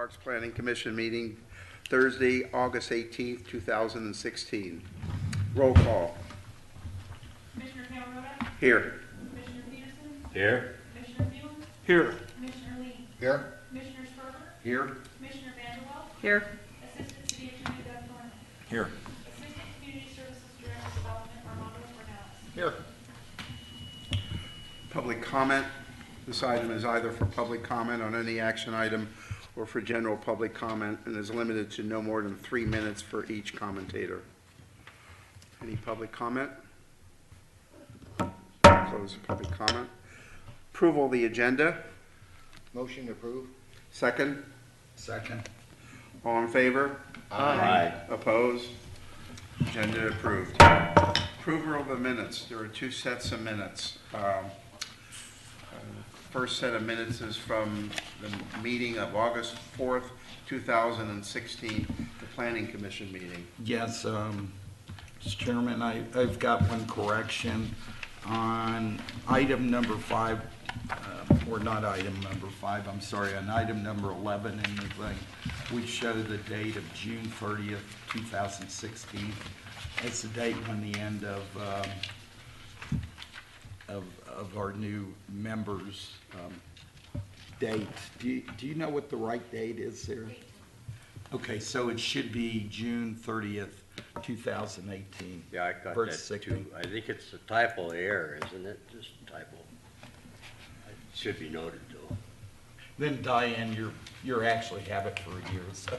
Parks Planning Commission meeting Thursday, August 18th, 2016. Roll call. Commissioner Camerota? Here. Commissioner Peterson? Here. Commissioner Fields? Here. Commissioner Lee? Here. Commissioner Sperber? Here. Commissioner Vanderwell? Here. Assistant City Attorney Doug Thornton? Here. Assistant Community Services Director of Development Armando Morales? Here. Public comment. This item is either for public comment on any action item or for general public comment and is limited to no more than 3 minutes for each commentator. Any public comment? Close the public comment. Approval of the agenda. Motion to approve. Second. Second. All in favor? Aye. Opposed? Agenda approved. Approval of the minutes. There are 2 sets of minutes. First set of minutes is from the meeting of August 4th, 2016, the Planning Commission meeting. Yes, Mr. Chairman, I've got one correction on item number 5, or not item number 5, I'm sorry, on item number 11 in the thing. We show the date of June 30th, 2016. It's the date when the end of our new members' date. Do you know what the right date is there? Okay, so it should be June 30th, 2018. Yeah, I got versus that 16. too. I think it's a typo error, isn't it? Just a typo. It should be noted though. Then Diane, you're actually have it for a year, so.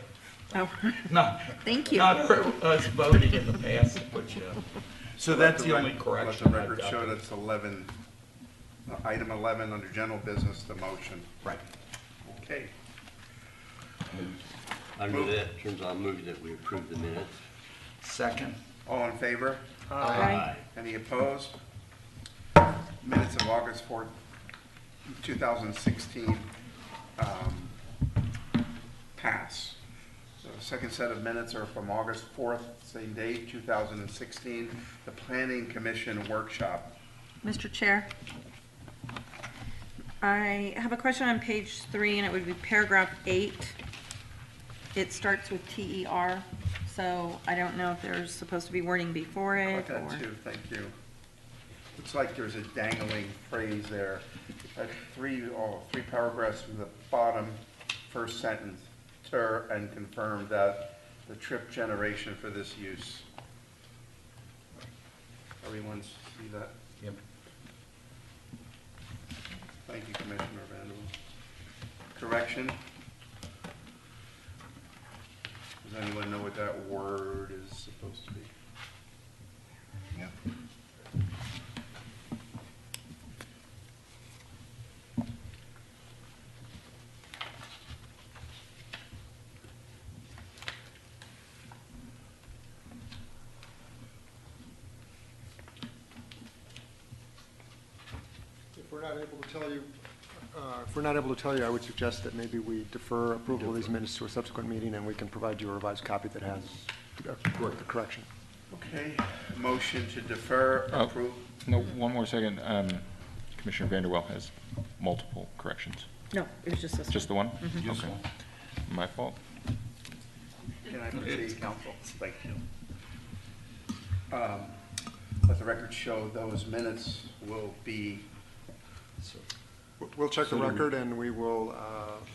Oh, Not, thank you. not us voting in the past to put you up. So that's the only correction Let the I've record got. show that's 11, item 11 under general business, the motion. Right. Okay. Under that, turns out move that we approve the minutes. Second. All in favor? Aye. Any opposed? Minutes of August 4th, 2016 pass. So the second set of minutes are from August 4th, same date, 2016, the Planning Commission workshop. Mr. Chair, I have a question on page 3, and it would be paragraph 8. It starts with TER, so I don't know if there's supposed to be wording before I it, got that or... too, thank you. Looks like there's a dangling phrase there. Three paragraphs from the bottom, first sentence, and confirm that the trip generation for this use. Everyone see that? Yep. Thank you, Commissioner Vanderwell. Correction? Does anyone know what that word is supposed to be? Yeah. If we're not able to tell you, I would suggest that maybe we defer approval of these minutes to a subsequent meeting, and we can provide you a revised copy that has the correction. Okay, motion to defer approval. No, one more second. Commissioner Vanderwell has multiple corrections. No, it was just this Just the one? Mm-hmm. Okay. My fault. Can I proceed, counsel? Thank you. Let the record show those minutes will be, We'll check the record, and we will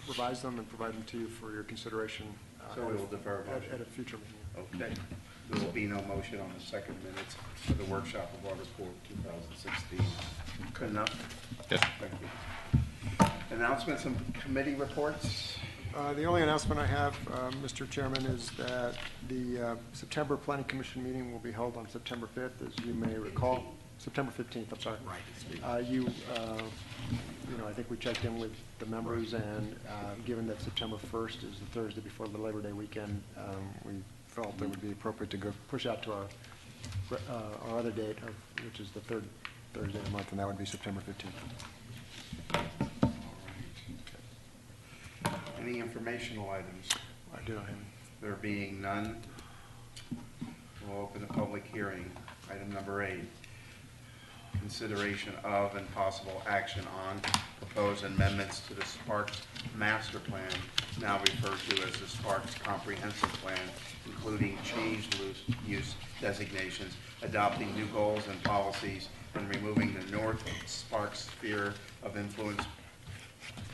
revise them and provide them to you for your consideration so we will defer a motion. at a future meeting. Okay. There will be no motion on the second minutes for the workshop of August 4th, 2016. Good enough? Yes. Thank you. Announcements and committee reports? The only announcement I have, Mr. Chairman, is that the September Planning Commission meeting will be held on September 5th, as you may recall. September 15th, I'm sorry. Right. I think we checked in with the members, and given that September 1st is the Thursday before the Labor Day weekend, we felt it would be appropriate to go push out to our other date, which is the third Thursday of the month, and that would be September 15th. Any informational items? I do not have any. There being none, we'll open the public hearing. Item number 8. consideration of and possible action on proposed amendments to the Sparks Master Plan, now referred to as the Sparks Comprehensive Plan, including changed use designations, adopting new goals and policies, and removing the North Sparks Sphere of Influence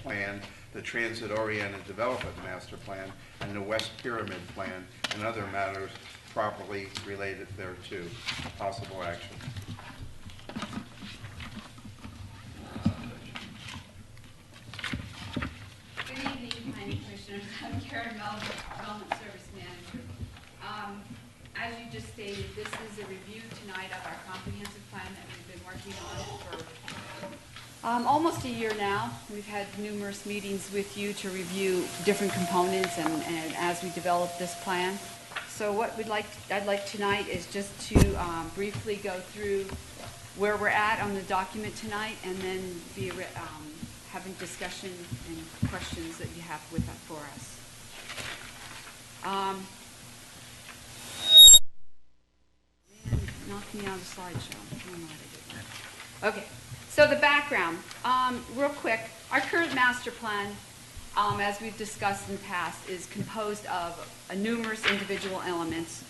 Plan, the Transit-Oriented Development Master Plan, and the West Pyramid Plan, and other matters properly related thereto. Possible action. Good evening, Planning Commissioners. I'm Karen Melvin, Development Service Manager. As you just stated, this is a review tonight of our comprehensive plan that we've been working on for almost a year now. We've had numerous meetings with you to review different components and as we develop this plan. So what I'd like tonight is just to briefly go through where we're at on the document tonight, and then be having discussion and questions that you have with that for us. Man, knocked me out of the slideshow. I don't know how to do that. Okay, so the background, real quick. Our current master plan, as we've discussed in the past, is composed of numerous individual elements,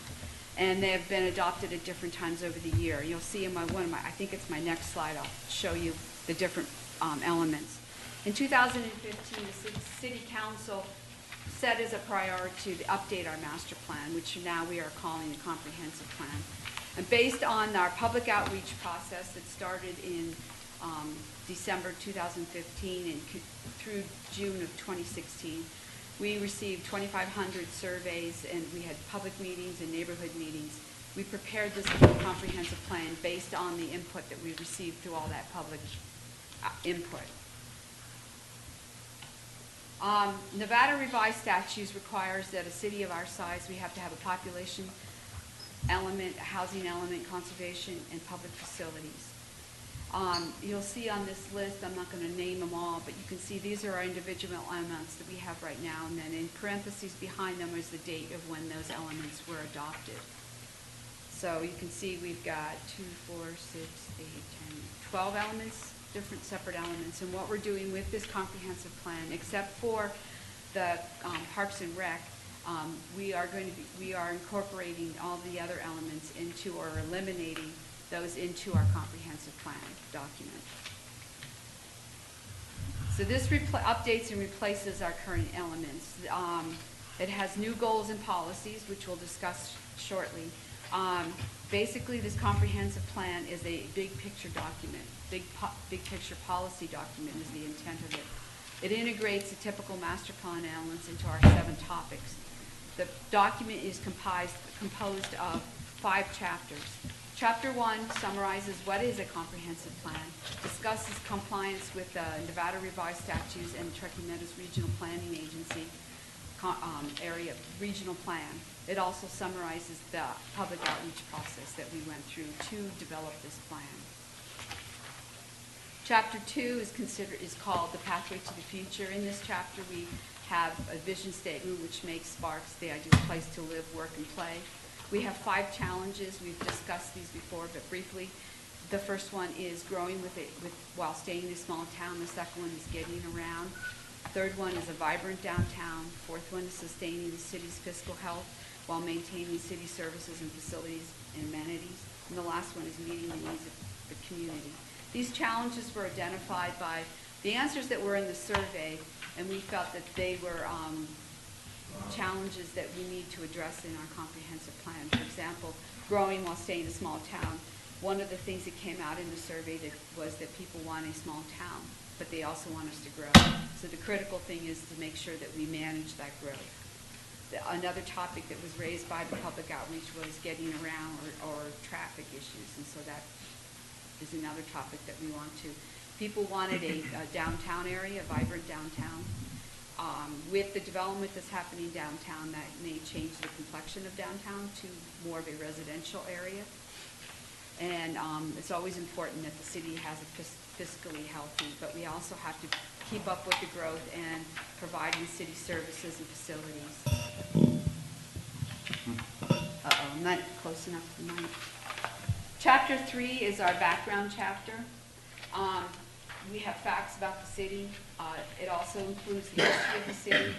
and they have been adopted at different times over the year. You'll see in I think it's my next slide, I'll show you the different elements. In 2015, the City Council set as a priority to update our master plan, which now we are calling the comprehensive plan. And based on our public outreach process that started in December 2015 and through June of 2016, we received 2,500 surveys, and we had public meetings and neighborhood meetings. We prepared this comprehensive plan based on the input that we received through all that public input. Nevada revised statutes requires that a city of our size, we have to have a population element, a housing element, conservation, and public facilities. You'll see on this list, I'm not going to name them all, but you can see these are our individual elements that we have right now, and then in parentheses behind them is the date of when those elements were adopted. So you can see we've got 2, 4, 6, 8, 10, 12 elements, different separate elements. And what we're doing with this comprehensive plan, except for the Parks and Rec, we are incorporating all the other elements into, or eliminating those into our comprehensive plan document. So this updates and replaces our current elements. It has new goals and policies, which we'll discuss shortly. Basically, this comprehensive plan is a big picture document. Big picture policy document is the intent of it. It integrates the typical master plan elements into our 7 topics. The document is composed of 5 chapters. Chapter 1 summarizes what is a comprehensive plan, discusses compliance with the Nevada revised statutes and Truckee Meadows Regional Planning Agency area regional plan. It also summarizes the public outreach process that we went through to develop this plan. Chapter 2 is called The Pathway to the Future. In this chapter, we have a vision statement which makes Sparks the ideal place to live, work, and play. We have 5 challenges. We've discussed these before, but briefly. The first one is growing while staying in a small town. The second one is getting around. Third one is a vibrant downtown. Fourth one is sustaining the city's fiscal health while maintaining city services and facilities and amenities. And the last one is meeting the needs of the community. These challenges were identified by the answers that were in the survey, and we felt that they were challenges that we need to address in our comprehensive plan. For example, growing while staying in a small town. One of the things that came out in the survey was that people want a small town, but they also want us to grow. So the critical thing is to make sure that we manage that growth. Another topic that was raised by the public outreach was getting around or traffic issues, and so that is another topic that we want to. People wanted a downtown area, a vibrant downtown. With the development that's happening downtown, that may change the complexion of downtown to more of a residential area. And it's always important that the city has a fiscally healthy, but we also have to keep up with the growth and providing city services and facilities. Uh-oh, I'm not close enough to the mic. Chapter 3 is our background chapter. We have facts about the city. It also includes the history of the city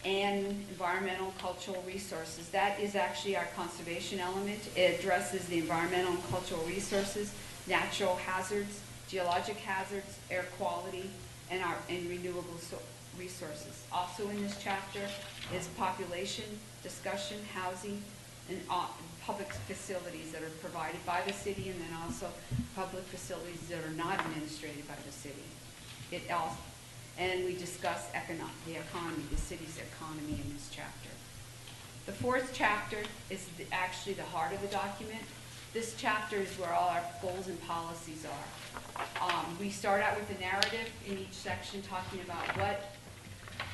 and environmental cultural resources. That is actually our conservation element. It addresses the environmental and cultural resources, natural hazards, geologic hazards, air quality, and renewable resources. Also in this chapter is population, discussion, housing, and public facilities that are provided by the city, and then also public facilities that are not administrated by the city. And we discuss the economy, the city's economy in this chapter. The fourth chapter is actually the heart of the document. This chapter is where all our goals and policies are. We start out with a narrative in each section talking about what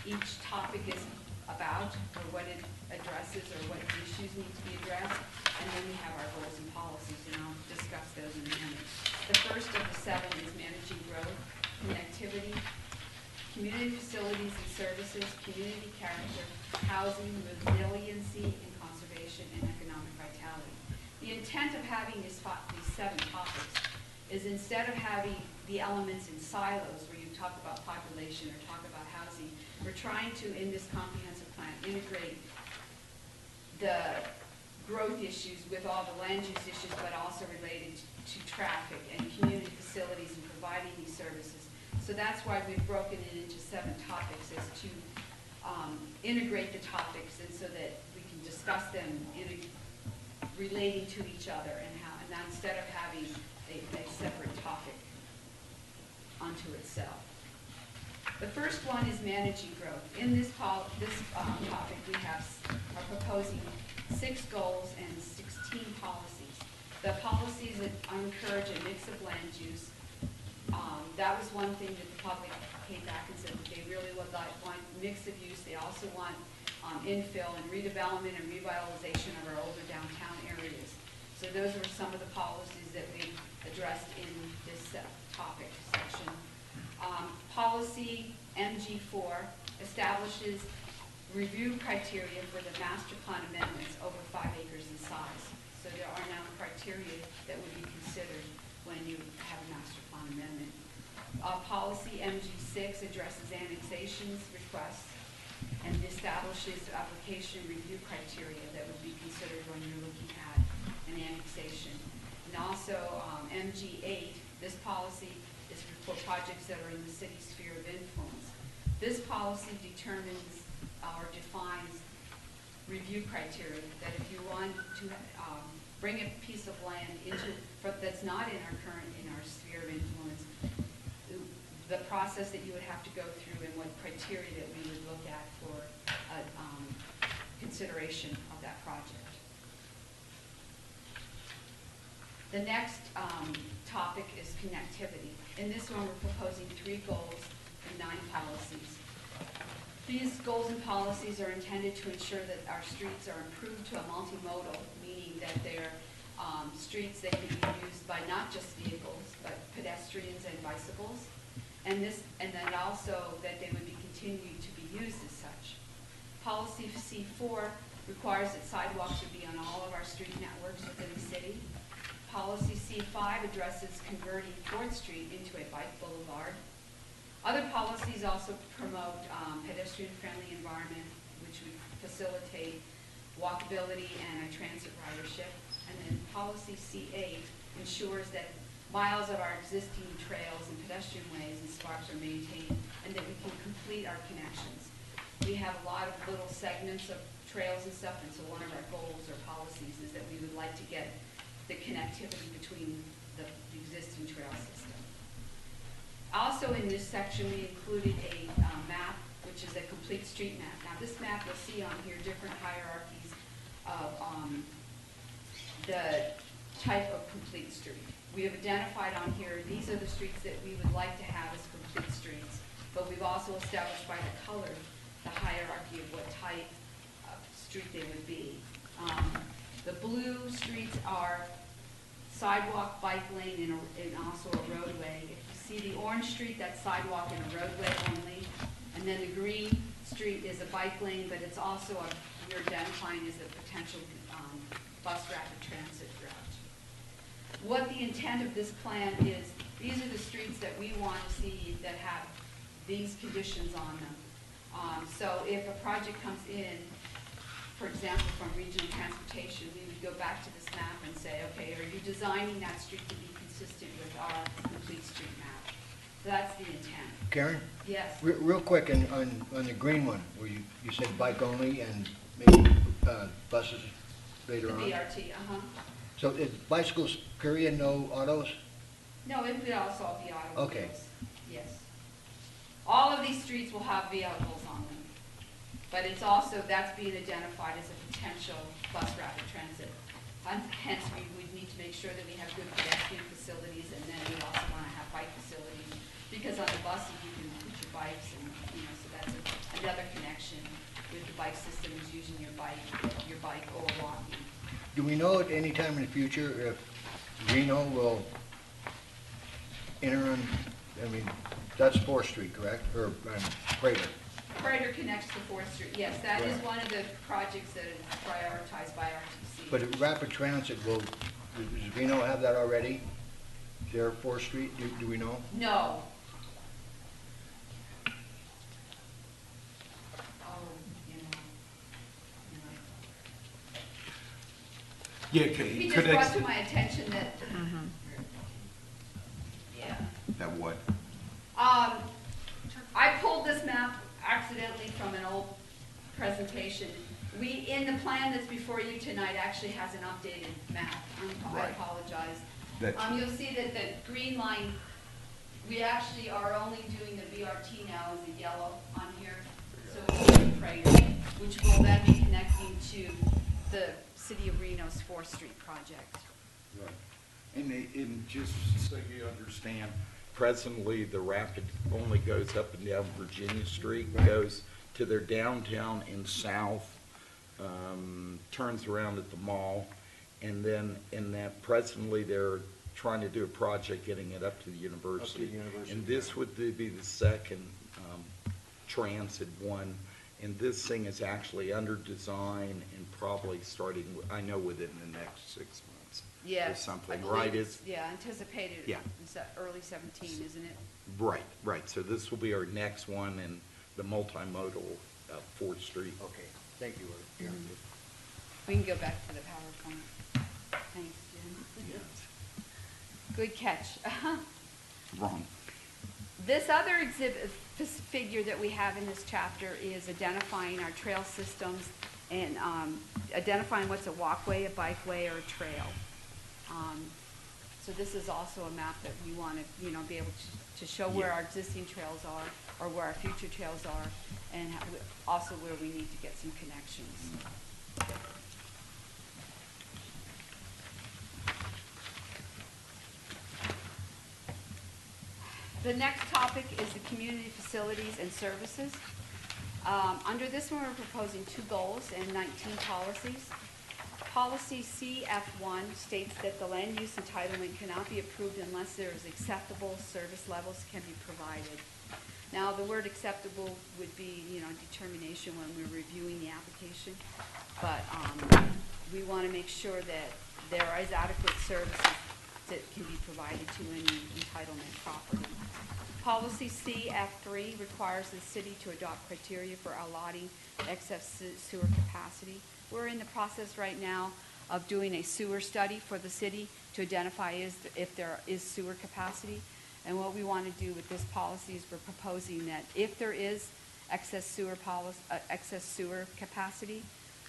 each topic is about, or what it addresses, or what issues need to be addressed, and then we have our goals and policies, and I'll discuss those in a minute. The first of the 7 is managing growth, connectivity, community facilities and services, community character, housing, resiliency, and conservation, and economic vitality. The intent of having these 7 topics is instead of having the elements in silos where you talk about population or talk about housing, we're trying to, in this comprehensive plan, integrate the growth issues with all the land use issues, but also related to traffic and community facilities and providing these services. So that's why we've broken it into 7 topics, is to integrate the topics, and so that we can discuss them relating to each other, and not instead of having a separate topic unto itself. The first one is managing growth. In this topic, we are proposing 6 goals and 16 policies. The policies that encourage a mix of land use. That was one thing that the public came back and said that they really would want mix of use. They also want infill and redevelopment and revitalization of our older downtown areas. So those were some of the policies that we addressed in this topic section. Policy MG4 establishes review criteria for the master plan amendments over 5 acres in size. So there are now criteria that would be considered when you have a master plan amendment. Policy MG6 addresses annexations requests and establishes application review criteria that would be considered when you're looking at an annexation. And also MG8, this policy is for projects that are in the city's sphere of influence. This policy determines or defines review criteria, that if you want to bring a piece of land that's not in our sphere of influence, the process that you would have to go through and what criteria that we would look at for consideration of that project. The next topic is connectivity. In this one, we're proposing 3 goals and 9 policies. These goals and policies are intended to ensure that our streets are improved to a multimodal, meaning that they're streets that can be used by not just vehicles, but pedestrians and bicycles, and then also that they would be continuing to be used as such. Policy C4 requires that sidewalks would be on all of our street networks within the city. Policy C5 addresses converting 4th Street into a bike boulevard. Other policies also promote pedestrian-friendly environment, which would facilitate walkability and a transit ridership. And then policy C8 ensures that miles of our existing trails and pedestrian ways and sparks are maintained, and that we can complete our connections. We have a lot of little segments of trails and stuff, and so one of our goals or policies is that we would like to get the connectivity between the existing trail system. Also in this section, we included a map, which is a complete street map. Now this map, you'll see on here different hierarchies of the type of complete street. We have identified on here, these are the streets that we would like to have as complete streets, but we've also established by the color the hierarchy of what type of street they would be. The blue streets are sidewalk, bike lane, and also a roadway. If you see the orange street, that's sidewalk and a roadway only. And then the green street is a bike lane, but it's also we're identifying as a potential bus rapid transit route. what the intent of this plan is, these are the streets that we want to see that have these conditions on them. So if a project comes in, for example, from regional transportation, we would go back to this map and say, okay, are you designing that street to be consistent with our complete street map? So that's the intent. Karen, Yes. real quick, on the green one, where you said bike only and maybe buses later The on? BRT, So is bicycles, period, no autos? No, it would also be automobiles. Okay. Yes. All of these streets will have vehicles on them. But it's also, that's being identified as a potential bus rapid transit. Hence, we would need to make sure that we have good pedestrian facilities, and then we also want to have bike facilities. Because on the buses, you can put your bikes, and, so that's another connection with the bike system, is using your bike or walking. Do we know at any time in the future if Reno will enter on, that's 4th Street, correct? Or Prater? Prater connects to 4th Street, yes, that is one of the projects that is prioritized by RTC. But at Rapid Transit, does Reno have that already? Their 4th Street, do we know? No. Oh, Yeah, he could just brought ex- to my attention that, yeah. that what? I pulled this map accidentally from an old presentation. In the plan that's before you tonight actually has an updated map. I Right. apologize. That's- You'll see that the green line, we actually are only doing the BRT now as a yellow on here. So it's in Prater, which will then be connecting to the City of Reno's 4th Street project. Right. And just so you understand, presently, the Rapid only goes up and down Virginia Street, goes to their downtown and south, turns around at the mall, and then in that, presently, they're trying to do a project getting it up to the university. And this would be the second transit one, and this thing is actually under design and probably starting, I know, within the next 6 months. Or Yes. something, I believe right? it's- Yeah, anticipated. Yeah. Is that early 17, isn't it? Right, so this will be our next one in the multimodal 4th Street. Okay, thank you, Karen. We can go back to the PowerPoint. Thanks, Jim. Good catch. Wrong. This other exhibit, this figure that we have in this chapter is identifying our trail systems and identifying what's a walkway, a bikeway, or a trail. So this is also a map that we want to, be able to show where our existing trails are, or where our future trails are, and also where we need to get some connections. The next topic is the community facilities and services. Under this one, we're proposing 2 goals and 19 policies. Policy CF1 states that the land use entitlement cannot be approved unless there is acceptable service levels can be provided. Now, the word acceptable would be, determination when we're reviewing the application, but we want to make sure that there is adequate services that can be provided to any entitlement property. Policy CF3 requires the city to adopt criteria for allotting excess sewer capacity. We're in the process right now of doing a sewer study for the city to identify if there is sewer capacity. And what we want to do with this policy is we're proposing that if there is excess sewer capacity,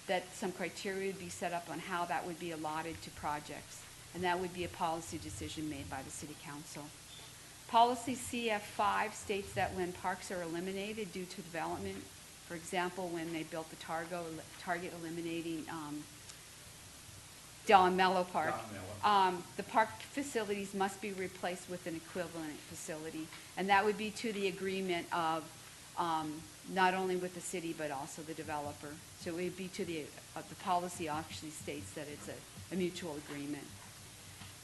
that some criteria would be set up on how that would be allotted to projects. And that would be a policy decision made by the city council. Policy CF5 states that when parks are eliminated due to development, for example, when they built the Target eliminating Del Mello Park, the park facilities must be replaced with an equivalent facility. And that would be to the agreement of not only with the city, but also the developer. So it would be to the policy actually states that it's a mutual agreement.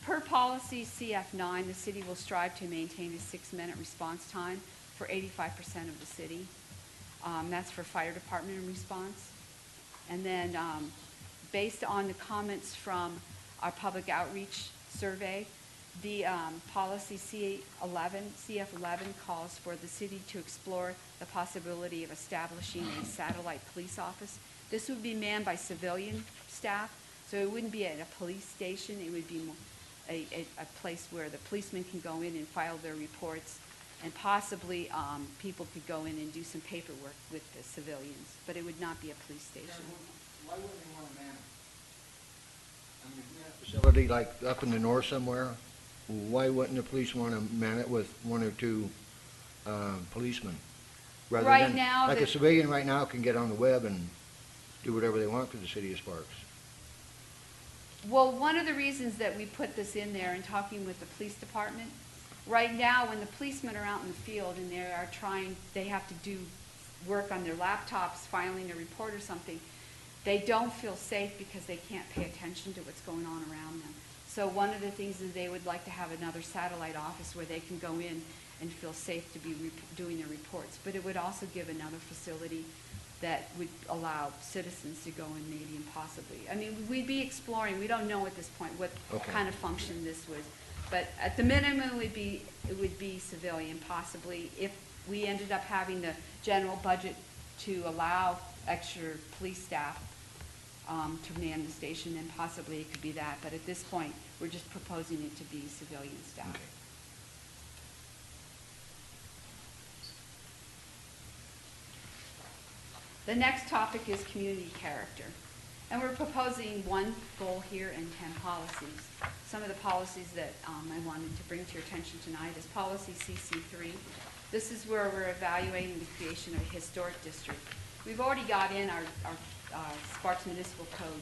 Per policy CF9, the city will strive to maintain a 6-minute response time for 85% of the city. That's for fire department response. And then based on the comments from our public outreach survey. The policy CF11 calls for the city to explore the possibility of establishing a satellite police office. This would be manned by civilian staff, so it wouldn't be at a police station. It would be a place where the policemen can go in and file their reports, and possibly people could go in and do some paperwork with the civilians, but it would not be a police station. Why wouldn't they want to man it? I mean, if we have a facility like up in the north somewhere, why wouldn't the police want to man it with one or two policemen? Rather Right than- now, Like the- a civilian right now can get on the web and do whatever they want for the city of Sparks. Well, one of the reasons that we put this in there in talking with the police department, right now, when the policemen are out in the field and they have to do work on their laptops, filing a report or something, they don't feel safe because they can't pay attention to what's going on around them. So one of the things is they would like to have another satellite office where they can go in and feel safe to be doing their reports. But it would also give another facility that would allow citizens to go in maybe and possibly. I mean, we'd be exploring, we don't know at this point what Okay. kind of function this was. But at the minimum, it would be civilian possibly. If we ended up having the general budget to allow extra police staff to man the station, then possibly it could be that. But at this point, we're just proposing it to be civilian staff. Okay. The next topic is community character. And we're proposing one goal here and 10 policies. Some of the policies that I wanted to bring to your attention tonight is policy CC3. This is where we're evaluating the creation of a historic district. We've already got in our Sparks Municipal Code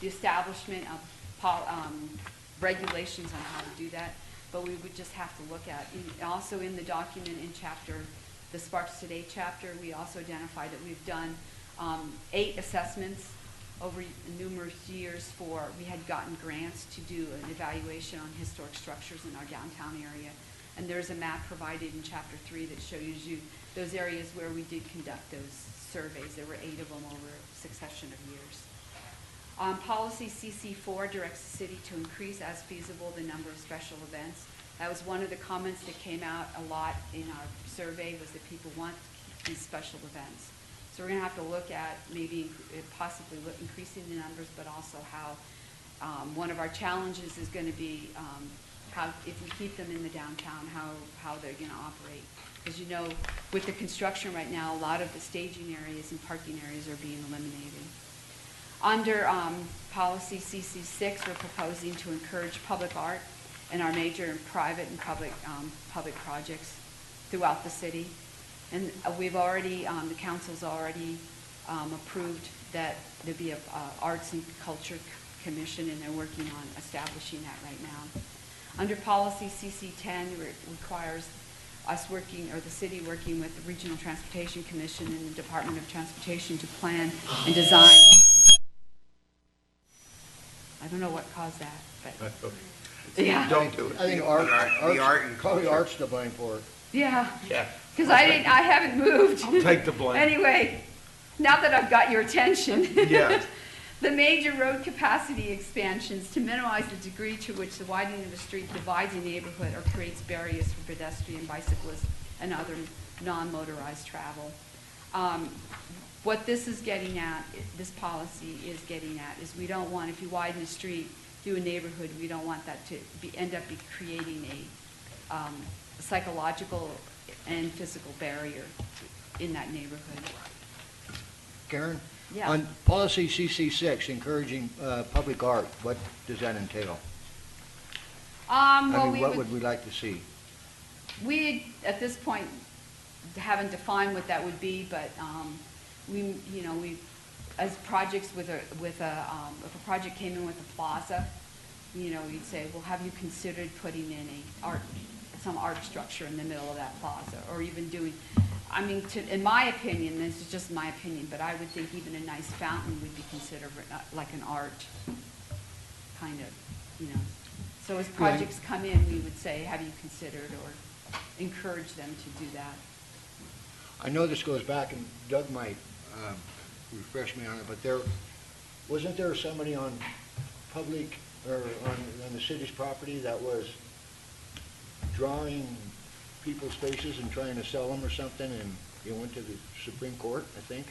the establishment of regulations on how to do that, but we would just have to look at. Also in the document in the Sparks Today chapter, we also identified that we've done 8 assessments over numerous years we had gotten grants to do an evaluation on historic structures in our downtown area. And there's a map provided in chapter 3 that shows you those areas where we did conduct those surveys. There were 8 of them over a succession of years. Policy CC4 directs the city to increase as feasible the number of special events. That was one of the comments that came out a lot in our survey, was that people want these special events. So we're going to have to look at maybe possibly increasing the numbers, but also how one of our challenges is going to be how, if we keep them in the downtown, how they're going to operate. Because you know, with the construction right now, a lot of the staging areas and parking areas are being eliminated. Under policy CC6, we're proposing to encourage public art in our major and private and public projects throughout the city. And we've already, the council's already approved that there be a Arts and Culture Commission, and they're working on establishing that right now. Under policy CC10, requires us working, or the city working with the Regional Transportation Commission and the Department of Transportation to plan and design. I don't know what caused that, but yeah. Don't do it. I think probably Art's to blame for it. Yeah. Yeah. Because I haven't moved. I'll take the blame. Anyway, now that I've got your attention. Yeah. The major road capacity expansions to minimize the degree to which the widening of the street divides a neighborhood or creates barriers for pedestrian, bicyclists, and other non-motorized travel. What this is getting at, this policy is getting at, is we don't want, if you widen the street through a neighborhood, we don't want that to end up creating a psychological and physical barrier in that neighborhood. Karen? Yeah. On policy CC6, encouraging public art, what does that entail? Well, What would we like to see? We, at this point, haven't defined what that would be, but we, as projects if a project came in with a plaza, we'd say, well, have you considered putting in some art structure in the middle of that plaza, or even doing, in my opinion, this is just my opinion, but I would think even a nice fountain would be considered like an art kind of, So as projects come in, we would say, have you considered, or encourage them to do that. I know this goes back, and Doug might refresh me on it, but wasn't there somebody on Public or on the city's property that was drawing people's faces and trying to sell them or something, and it went to the Supreme Court, I think?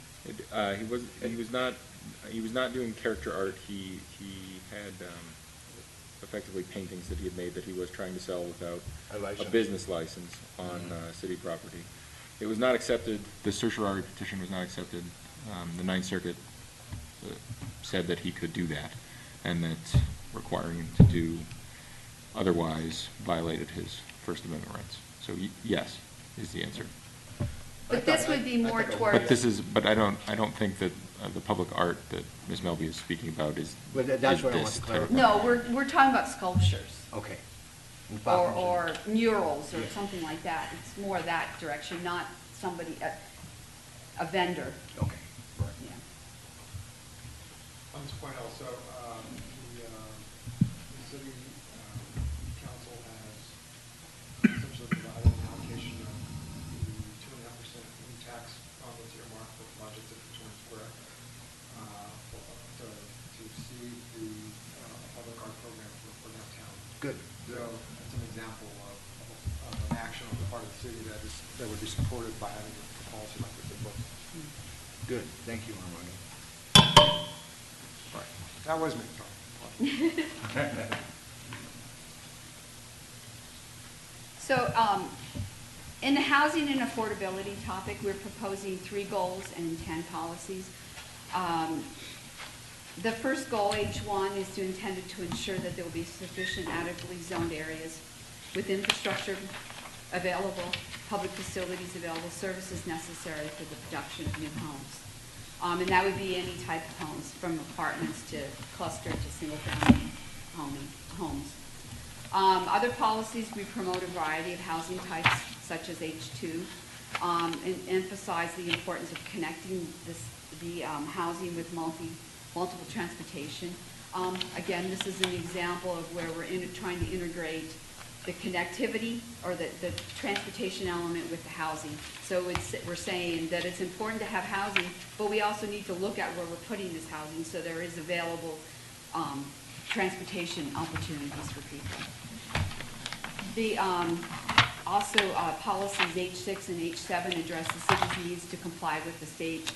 He was not doing character art. He had effectively paintings that he had made that he was trying to sell without A license. a business license on city property. It was not accepted. The certiorari petition was not accepted. The Ninth Circuit said that he could do that, and that requiring him to do otherwise violated his First Amendment rights. So yes, is the answer. But this would be more towards. But I don't think that the public art that Ms. Melby is speaking about is. But that's is what I want this to type of- clarify. No, we're talking about sculptures. Okay. Or murals or Yeah. something like that. It's more that direction, not somebody, a vendor. Okay. Yeah. On this point also, the city council has essentially provided an allocation of the 2.5% new tax on what's earmarked for projects at Victoria Square to seed the public art program for downtown. Good. So that's an example of an action on the part of the city that would be supported by having a policy like this in place. Good, thank you, Armani. That was me, sorry. So, in the housing and affordability topic, we're proposing 3 goals and 10 policies. The first goal, H1, is intended to ensure that there will be sufficient adequately zoned areas with infrastructure available, public facilities available, services necessary for the production of new homes. And that would be any type of homes, from apartments to cluster to single-family homes. Other policies, we promote a variety of housing types, such as H2, and emphasize the importance of connecting the housing with multiple transportation. Again, this is an example of where we're trying to integrate the connectivity or the transportation element with the housing. So we're saying that it's important to have housing, but we also need to look at where we're putting this housing so there is available transportation opportunities for people. Also, policies H6 and H7 address the city's needs to comply with the state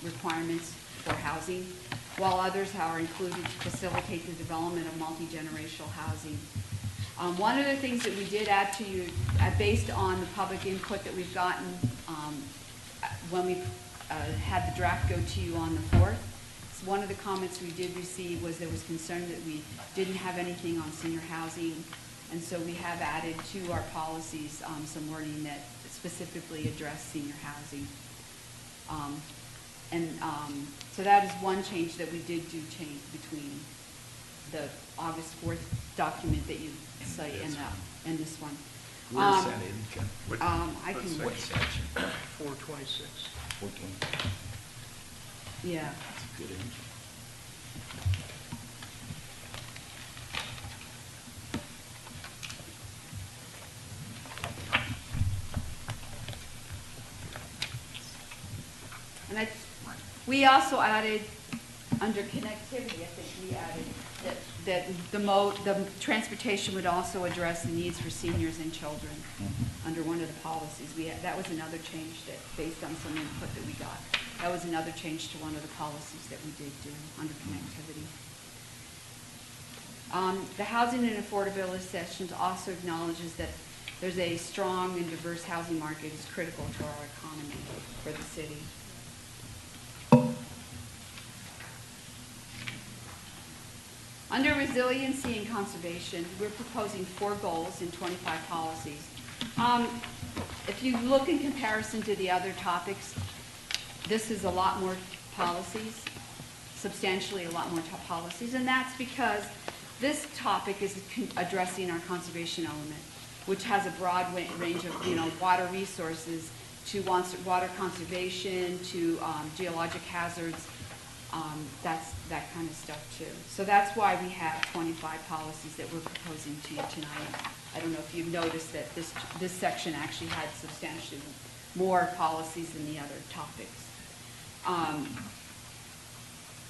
requirements for housing, while others are included to facilitate the development of multi-generational housing. One of the things that we did add to you, based on the public input that we've gotten when we had the draft go to you on the 4th, so one of the comments we did receive was there was concern that we didn't have anything on senior housing, and so we have added to our policies some wording that specifically address senior housing. So that is one change that we did do change between the August 4th document that you cite and this one. Where's that in, Ken? I can. What section? 426. 14. Yeah. That's a good answer. And we also added, under connectivity, I think we added that the transportation would also address the needs for seniors and children under one of the policies. That was another change that, based on some input that we got, that was another change to one of the policies that we did do under connectivity. The housing and affordability sections also acknowledges that there's a strong and diverse housing market is critical to our economy for the city. Under resiliency and conservation, we're proposing 4 goals and 25 policies. If you look in comparison to the other topics, this is a lot more policies, substantially a lot more policies, and that's because this topic is addressing our conservation element, which has a broad range of, water resources to water conservation, to geologic hazards, that's that kind of stuff too. So that's why we have 25 policies that we're proposing to you tonight. I don't know if you've noticed that this section actually had substantially more policies than the other topics.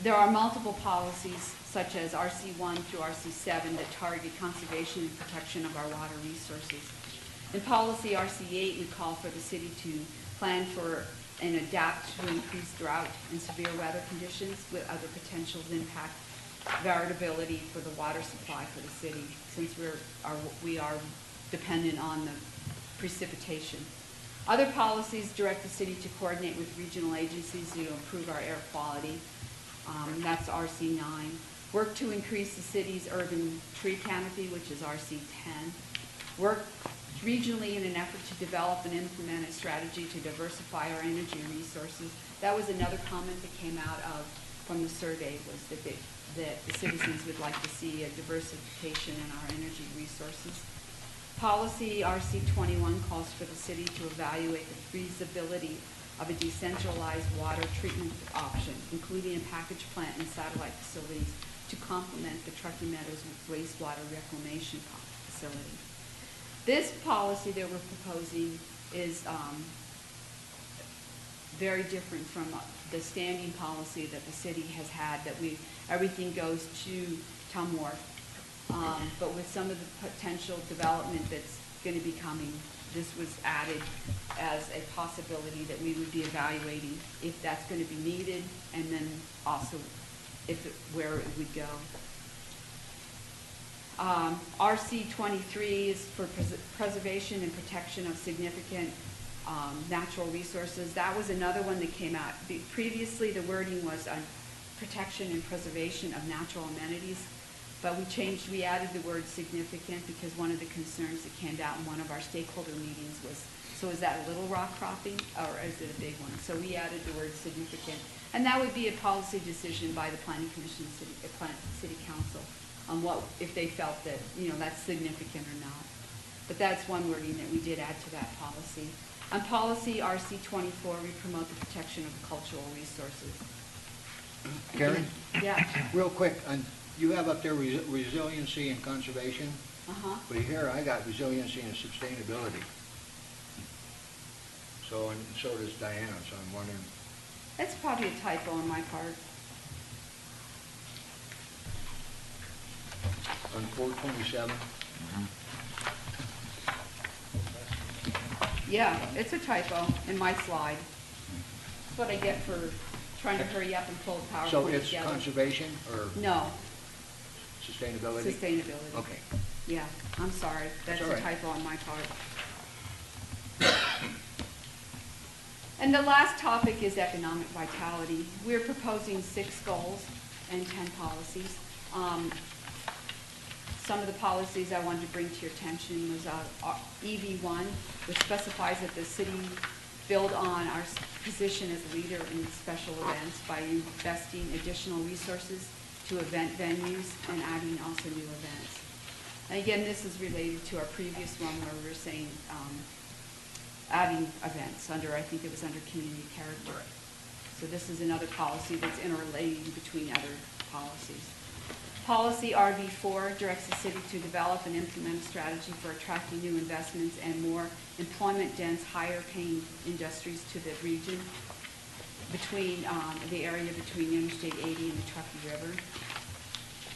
There are multiple policies, such as RC1 through RC7, that target conservation and protection of our water resources. In policy RC8, we call for the city to plan for and adapt to increased drought and severe weather conditions with other potential impact variability for the water supply for the city, since we are dependent on the precipitation. Other policies direct the city to coordinate with regional agencies to improve our air quality. That's RC9. Work to increase the city's urban tree canopy, which is RC10. Work regionally in an effort to develop and implement a strategy to diversify our energy resources. That was another comment that came out from the survey, was that the citizens would like to see a diversification in our energy resources. Policy RC21 calls for the city to evaluate the feasibility of a decentralized water treatment option, including a package plant and satellite facilities to complement the Truckee Meadows wastewater reclamation facility. This policy that we're proposing is very different from the standing policy that the city has had, that everything goes to Tumwater. But with some of the potential development that's going to be coming, this was added as a possibility that we would be evaluating if that's going to be needed, and then also where it would go. RC23 is for preservation and protection of significant natural resources. That was another one that came out. Previously, the wording was on protection and preservation of natural amenities, but we added the word significant because one of the concerns that came out in one of our stakeholder meetings was, so is that a little rock cropping or is it a big one? So we added the word significant. And that would be a policy decision by the Planning Commission, City Council, on if they felt that, that's significant or not. But that's one wording that we did add to that policy. On policy RC24, we promote the protection of cultural resources. Karen? Yeah. Real quick, you have up there resiliency and conservation, but here I got resiliency and sustainability. So, and so does Diana, so I'm wondering. That's probably a typo on my part. On 427? Yeah, it's a typo in my slide. That's what I get for trying to hurry up and pull the PowerPoint So it's together. conservation or No, sustainability? sustainability. Okay. Yeah, I'm sorry. That's all a right. typo on my part. And the last topic is economic vitality. We're proposing 6 goals and 10 policies. Some of the policies I wanted to bring to your attention was EV1, which specifies that the city build on our position as a leader in special events by investing additional resources to event venues and adding also new events. And again, this is related to our previous one where we were saying adding events under, I think it was under community character. So this is another policy that's interrelating between other policies. Policy RV4 directs the city to develop and implement a strategy for attracting new investments and more employment-dense, higher-paying industries to the region between the area between Interstate 80 and the Truckee River.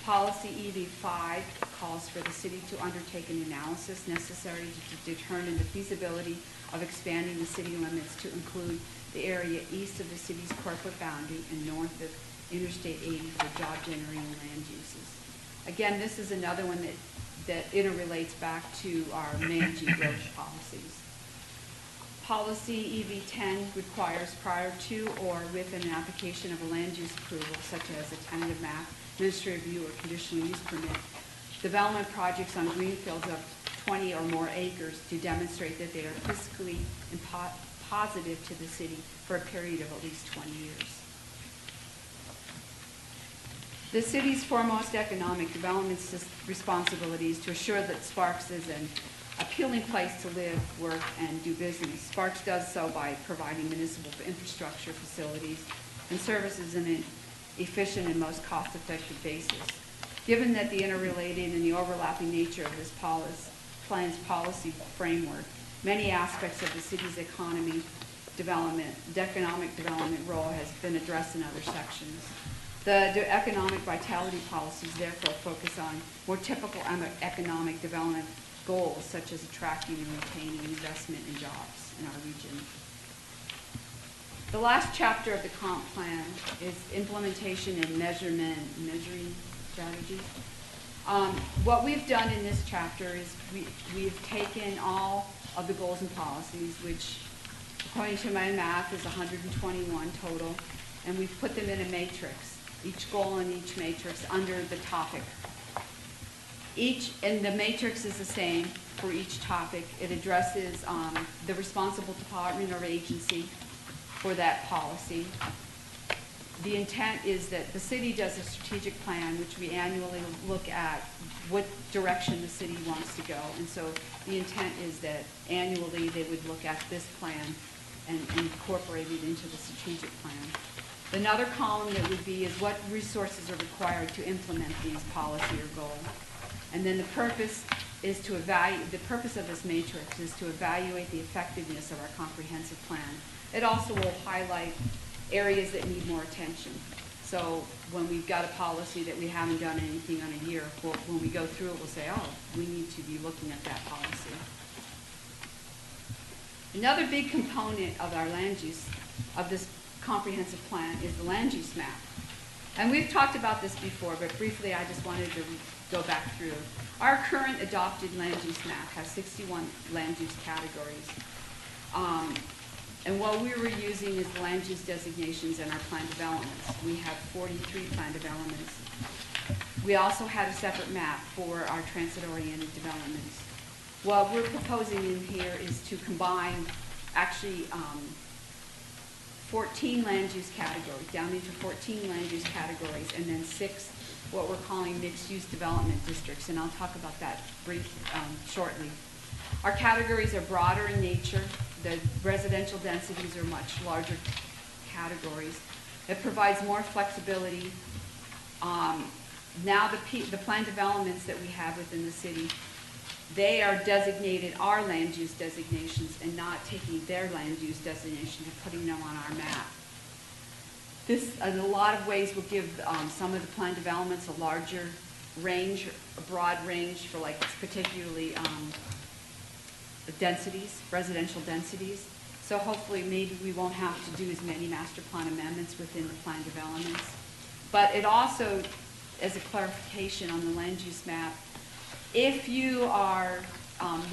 Policy EV5 calls for the city to undertake an analysis necessary to determine the feasibility of expanding the city limits to include the area east of the city's corporate boundary and north of Interstate 80 for job-generating land uses. Again, this is another one that interrelates back to our managing growth policies. Policy EV10 requires prior to or with an application of a land use approval, such as a tentative map, administrative review, or conditional use permit, development projects on greenfields of 20 or more acres to demonstrate that they are fiscally positive to the city for a period of at least 20 years. The city's foremost economic development responsibility is to assure that Sparks is an appealing place to live, work, and do business. Sparks does so by providing municipal infrastructure, facilities, and services in an efficient and most cost-effective basis. Given that the interrelated and the overlapping nature of this plan's policy framework, many aspects of the city's economic development role has been addressed in other sections. The economic vitality policies therefore focus on more typical economic development goals, such as attracting and retaining investment and jobs in our region. The last chapter of the comp plan is implementation and measuring strategies. What we've done in this chapter is we've taken all of the goals and policies, which according to my math is 121 total, and we've put them in a matrix, each goal in each matrix under the topic. And the matrix is the same for each topic. It addresses the responsible department or agency for that policy. The intent is that the city does a strategic plan, which we annually look at what direction the city wants to go. And so the intent is that annually they would look at this plan and incorporate it into the strategic plan. Another column that would be is what resources are required to implement these policy or goals. And then the purpose is to the purpose of this matrix is to evaluate the effectiveness of our comprehensive plan. It also will highlight areas that need more attention. So when we've got a policy that we haven't done anything on a year, when we go through it, we'll say, oh, we need to be looking at that policy. Another big component of our land use, of this comprehensive plan, is the land use map. And we've talked about this before, but briefly I just wanted to go back through. Our current adopted land use map has 61 land use categories. And what we were using is the land use designations in our plan developments. We have 43 plan developments. We also had a separate map for our transit-oriented developments. What we're proposing in here is to combine actually 14 land use categories, down into 14 land use categories, and then 6 what we're calling mixed-use development districts, and I'll talk about that shortly. Our categories are broader in nature. The residential densities are much larger categories. It provides more flexibility. Now the plan developments that we have within the city, they are designated our land use designations and not taking their land use designations and putting them on our map. This, in a lot of ways, will give some of the plan developments a larger range, a broad range for like particularly densities, residential densities. So hopefully maybe we won't have to do as many master plan amendments within the plan developments. But it also, as a clarification on the land use map, if you are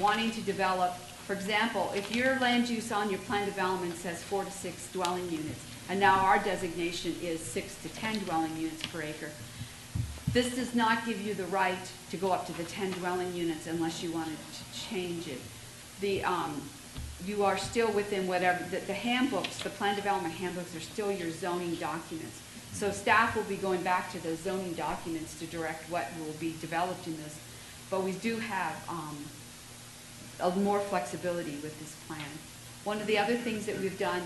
wanting to develop, for example, if your land use on your plan development says 4 to 6 dwelling units, and now our designation is 6 to 10 dwelling units per acre, this does not give you the right to go up to the 10 dwelling units unless you wanted to change it. You are still within whatever, the handbooks, the plan development handbooks are still your zoning documents. So staff will be going back to those zoning documents to direct what will be developed in this. But we do have more flexibility with this plan. One of the other things that we've done,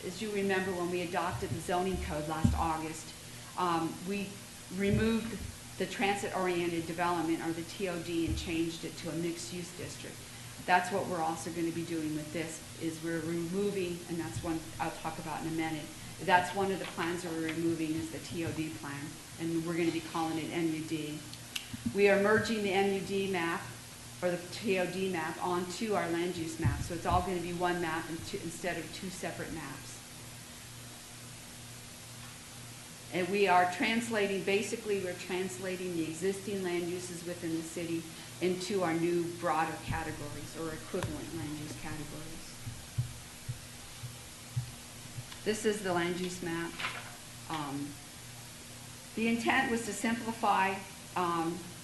as you remember when we adopted the zoning code last August, we removed the transit-oriented development, or the TOD, and changed it to a mixed-use district. That's what we're also going to be doing with this, is we're removing, and that's one I'll talk about in a minute, that's one of the plans that we're removing is the TOD plan, and we're going to be calling it MUD. We are merging the MUD map, or the TOD map, onto our land use map, so it's all going to be one map instead of 2 separate maps. And we are translating, basically we're translating the existing land uses within the city into our new broader categories, or equivalent land use categories. This is the land use map. The intent was to simplify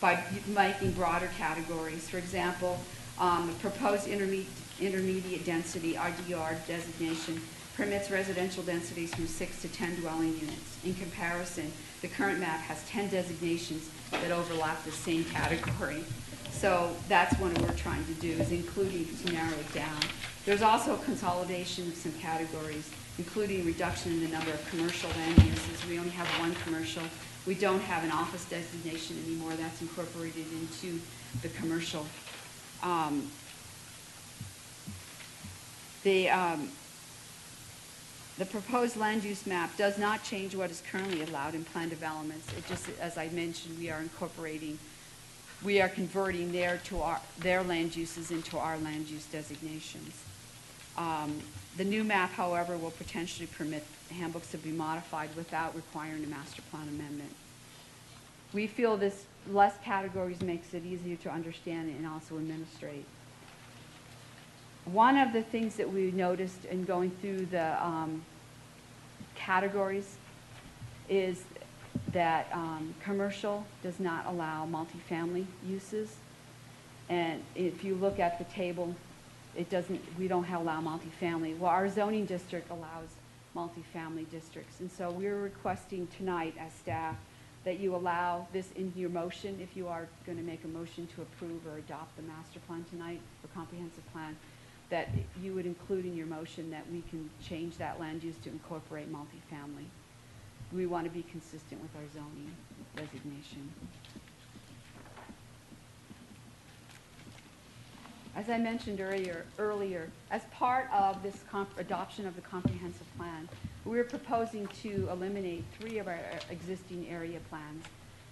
by making broader categories. For example, the proposed intermediate density, RDR designation, permits residential densities from 6 to 10 dwelling units. In comparison, the current map has 10 designations that overlap the same category. So that's what we're trying to do, is including to narrow it down. There's also a consolidation of some categories, including reduction in the number of commercial land uses. We only have 1 commercial. We don't have an office designation anymore. That's incorporated into the commercial. The proposed land use map does not change what is currently allowed in planned developments. It just, as I mentioned, we are converting their land uses into our land use designations. The new map, however, will potentially permit handbooks to be modified without requiring a master plan amendment. We feel this less categories makes it easier to understand and also administrate. One of the things that we noticed in going through the categories is that commercial does not allow multifamily uses. And if you look at the table, we don't allow multifamily. Well, our zoning district allows multifamily districts. And so we're requesting tonight as staff that you allow this in your motion, if you are going to make a motion to approve or adopt the master plan tonight, or comprehensive plan, that you would include in your motion that we can change that land use to incorporate multifamily. We want to be consistent with our zoning designation. As I mentioned earlier, as part of this adoption of the comprehensive plan, we're proposing to eliminate 3 of our existing area plans.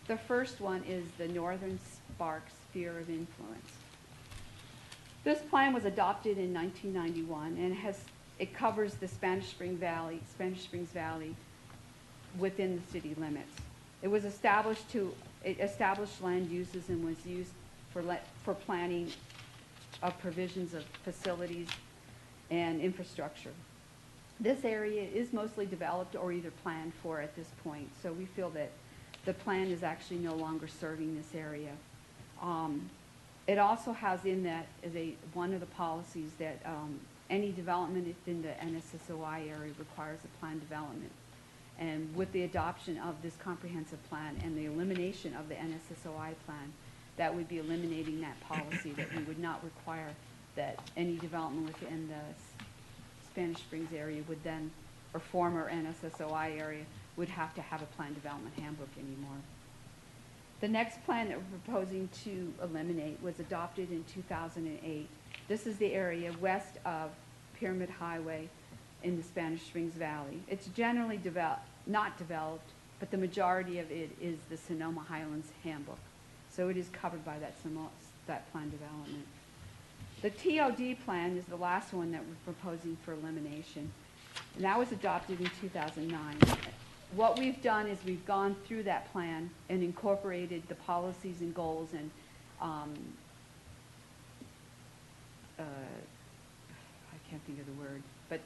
The first one is the Northern Sparks Sphere of Influence. This plan was adopted in 1991 and it covers the Spanish Springs Valley within the city limits. It was established land uses and was used for planning of provisions of facilities and infrastructure. This area is mostly developed or either planned for at this point, so we feel that the plan is actually no longer serving this area. It also has in that as one of the policies that any development within the NSSOI area requires a planned development. And with the adoption of this comprehensive plan and the elimination of the NSSOI plan, that would be eliminating that policy, that we would not require that any development within the Spanish Springs area would then, or former NSSOI area, would have to have a planned development handbook anymore. The next plan that we're proposing to eliminate was adopted in 2008. This is the area west of Pyramid Highway in the Spanish Springs Valley. It's generally not developed, but the majority of it is the Sonoma Highlands Handbook. So it is covered by that plan development. The TOD plan is the last one that we're proposing for elimination. And that was adopted in 2009. What we've done is we've gone through that plan and incorporated the policies and goals and I can't think of the word, but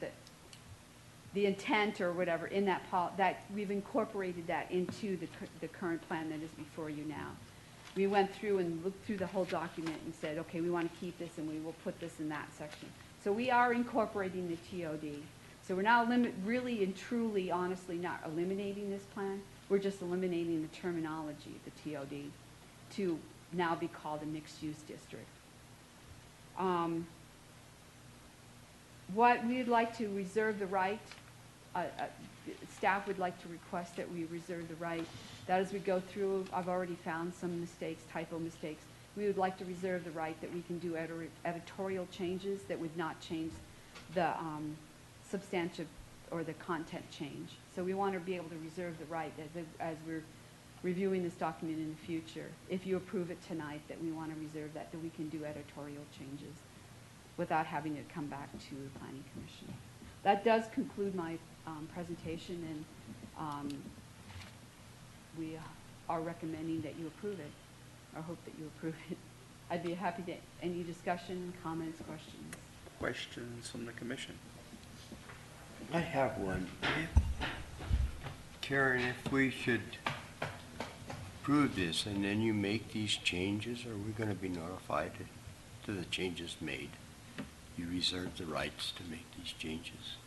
the intent or whatever in that we've incorporated that into the current plan that is before you now. We went through and looked through the whole document and said, okay, we want to keep this and we will put this in that section. So we are incorporating the TOD. So we're not really and truly, honestly, not eliminating this plan. We're just eliminating the terminology, the TOD, to now be called a mixed-use district. What we'd like to reserve the right, staff would like to request that we reserve the right that as we go through, I've already found some mistakes, typo mistakes. We would like to reserve the right that we can do editorial changes that would not change the substantive or the content change. So we want to be able to reserve the right as we're reviewing this document in the future. If you approve it tonight, that we want to reserve that we can do editorial changes without having it come back to the Planning Commission. That does conclude my presentation, and we are recommending that you approve it, or hope that you approve it. I'd be happy to, any discussion, comments, questions? Questions from the commission? I have one. Karen, if we should approve this and then you make these changes, are we going to be notified to the changes made? You reserve the rights to make these changes?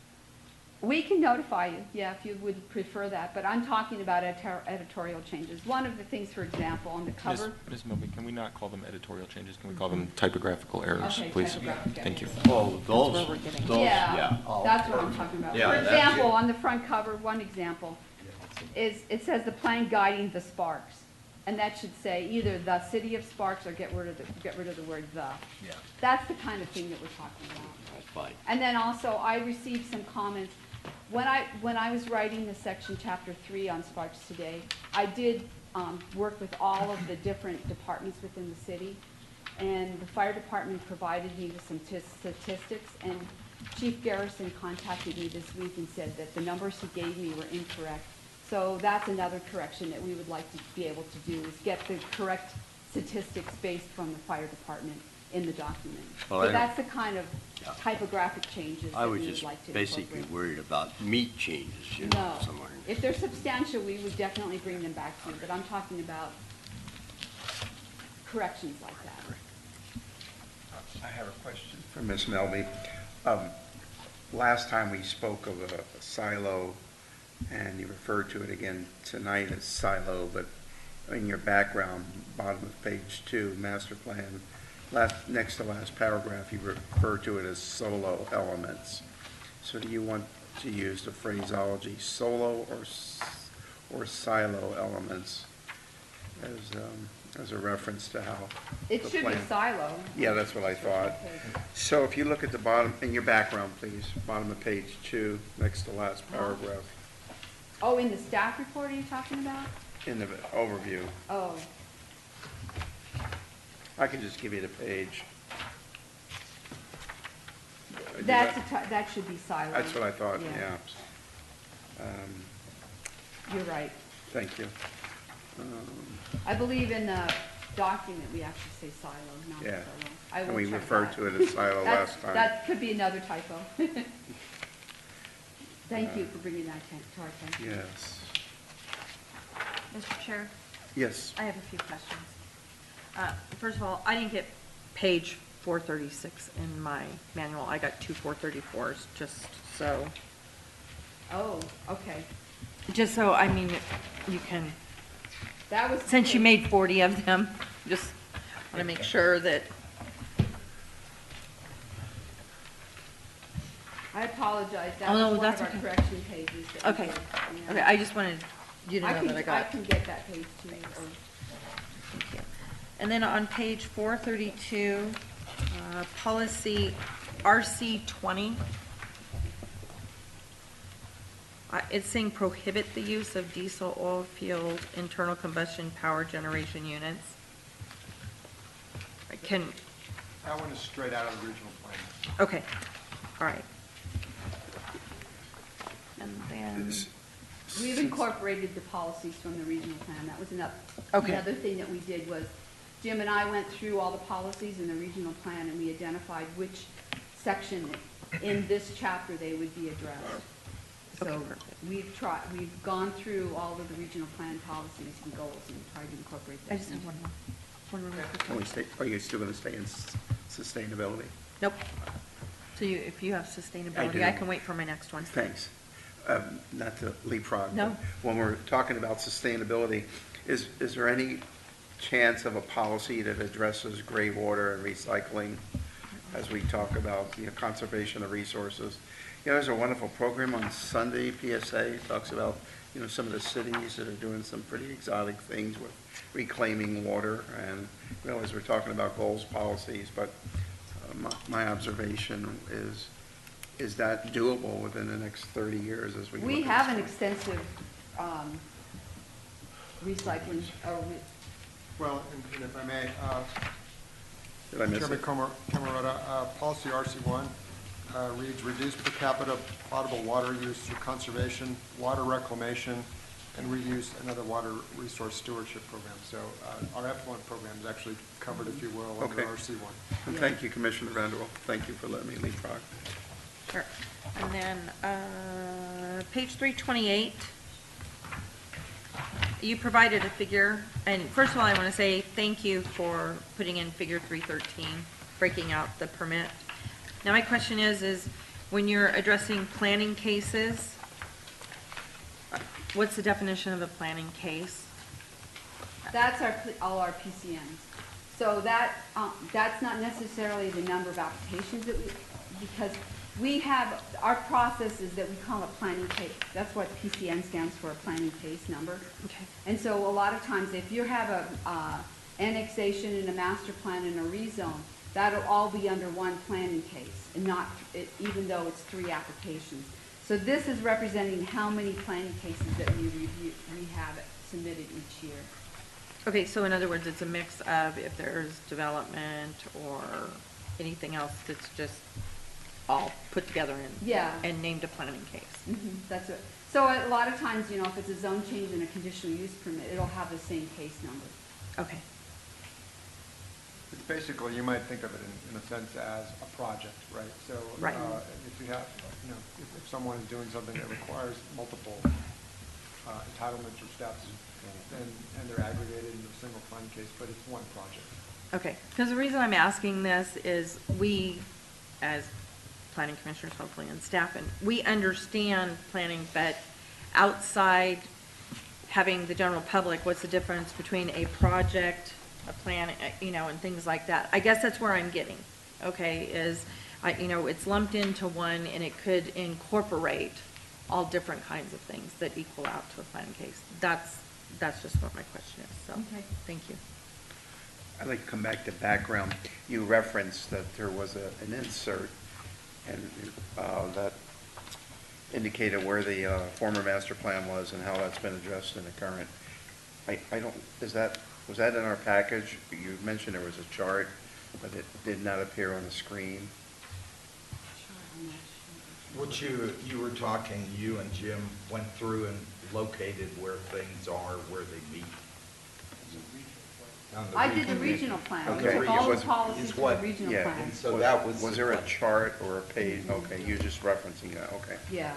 We can notify you, yeah, if you would prefer that, but I'm talking about editorial changes. One of the things, for example, on the cover. Ms. Milby, can we not call them editorial changes? Can we call them typographical errors, Okay, please? typographical Thank you. Oh, those, where we're getting. Yeah, Oh, that's what I'm talking about. Yeah, For that's example, it. on the front cover, one example, is it says the plan guiding the Sparks. And that should say either the City of Sparks or get rid of the word the. Yeah. That's the kind of thing that we're talking about. That's fine. And then also, I received some comments. When I was writing the section, chapter 3 on Sparks Today, I did work with all of the different departments within the city, and the fire department provided me with some statistics, and Chief Garrison contacted me this week and said that the numbers he gave me were incorrect. So that's another correction that we would like to be able to do, is get the correct statistics based from the fire department in the document. Well, So I- that's the kind of typographic changes I that was we would just like to basically incorporate. worried about meat changes, you know, No, somewhere. if they're substantial, we would definitely bring them back to you, but I'm talking about corrections like that. I have a question for Ms. Melby. Last time we spoke of a silo, and you referred to it again tonight as silo, but in your background, bottom of page 2, master plan, next to last paragraph, you refer to it as solo elements. So do you want to use the phraseology solo or silo elements as a reference to how It the should be plan- silo. Yeah, that's what I thought. So if you look at the bottom, in your background, please, bottom of page 2, next to last paragraph, Oh, in the staff report are you talking about? in the overview, Oh, I can just give you the page. that should be silo. That's what I thought, Yeah. yeah. You're right. Thank you. I believe in the document, we actually say silo, not silo. Yeah. I And will we check referred that. to it as silo That's- last time. That could be another typo. Thank you for bringing that to our attention. Yes. Mr. Chair, Yes. I have a few questions. First of all, I didn't get page 436 in my manual. I got two 434s, just so, Oh, okay. I mean, you can, That was. since you made 40 of them, just want to make sure that, I apologize. That Oh, no, was one that's of our okay. correction pages. that we okay. did, yeah. Okay, I just wanted you to know that I got. I can get that page to you. or- Thank you. And then on page 432, policy RC20, it's saying prohibit the use of diesel oil-fueled internal combustion power generation units. That one is straight out of the regional plan. Okay, all right. And then, We've incorporated the policies from the regional plan. That was Okay. another thing that we did was, Jim and I went through all the policies in the regional plan, and we identified which section in this chapter they would be addressed. Okay, So perfect. we've gone through all of the regional plan policies and goals and tried to incorporate I those. just have into- one more quick Can we one. stay, are you still going to stay in sustainability? Nope. So if you have sustainability, do. I can wait for my next one. Thanks. Not to leapfrog. but No. When we're talking about sustainability, is there any chance of a policy that addresses gray water and recycling as we talk about, conservation of resources? There's a wonderful program on Sunday, PSA, talks about, some of the cities that are doing some pretty exotic things with reclaiming water, and realize we're talking about goals, policies, but my observation is that doable within the next 30 years as we look We at have an this? extensive recycling, Well, and if I may, Did I miss Chairman it? Camerota, policy RC1 reads, reduce per capita potable water use through conservation, water reclamation, and reuse and other water resource stewardship programs. So our effluent program is actually covered, if you will, under Okay. RC1. And thank you, Commissioner Vanderwall. Thank you for letting me leapfrog. Sure. And then, page 328, you provided a figure, and first of all, I want to say thank you for putting in figure 313, breaking out the permit. Now, my question is when you're addressing planning cases, what's the definition of a planning case? that's all our PCNs. So that's not necessarily the number of applications that because we have, our process is that we call a planning case. That's what PCN stands for, a planning case number. Okay. And so a lot of times, if you have a annexation and a master plan and a rezone, that'll all be under one planning case, and not, even though it's 3 applications. So this is representing how many planning cases that we have submitted each year. Okay, so in other words, it's a mix of if there's development or anything else that's just all put together Yeah. and named a planning case. That's it. So a lot of times, you know, if it's a zone change and a conditional use permit, it'll have the same case number. Okay. It's basically, you might think of it in a sense as a project, right? So, Right. if you have, you know, if someone is doing something that requires multiple entitlements or steps, and they're aggregated into a single planning case, but it's one project. Okay, because the reason I'm asking this is we, as planning commissioners hopefully and staff, and we understand planning, but outside having the general public, what's the difference between a project, a plan, you know, and things like that? I guess that's where I'm getting, okay, is, you know, it's lumped into one and it could incorporate all different kinds of things that equal out to a planning case. That's just what my question is, so, Okay. thank you. I'd like to come back to background. You referenced that there was an insert and that indicated where the former master plan was and how that's been addressed in the current. I don't, was that in our package? You mentioned there was a chart, but it did not appear on the screen. What you were talking, you and Jim went through and located where things are, where they meet. On the I did the regional- regional plan. Okay. We took all the Was- policies is to the what- regional yeah, plan. And so that was. Was there a chart or a page? Okay, you're just referencing that, okay. Yeah.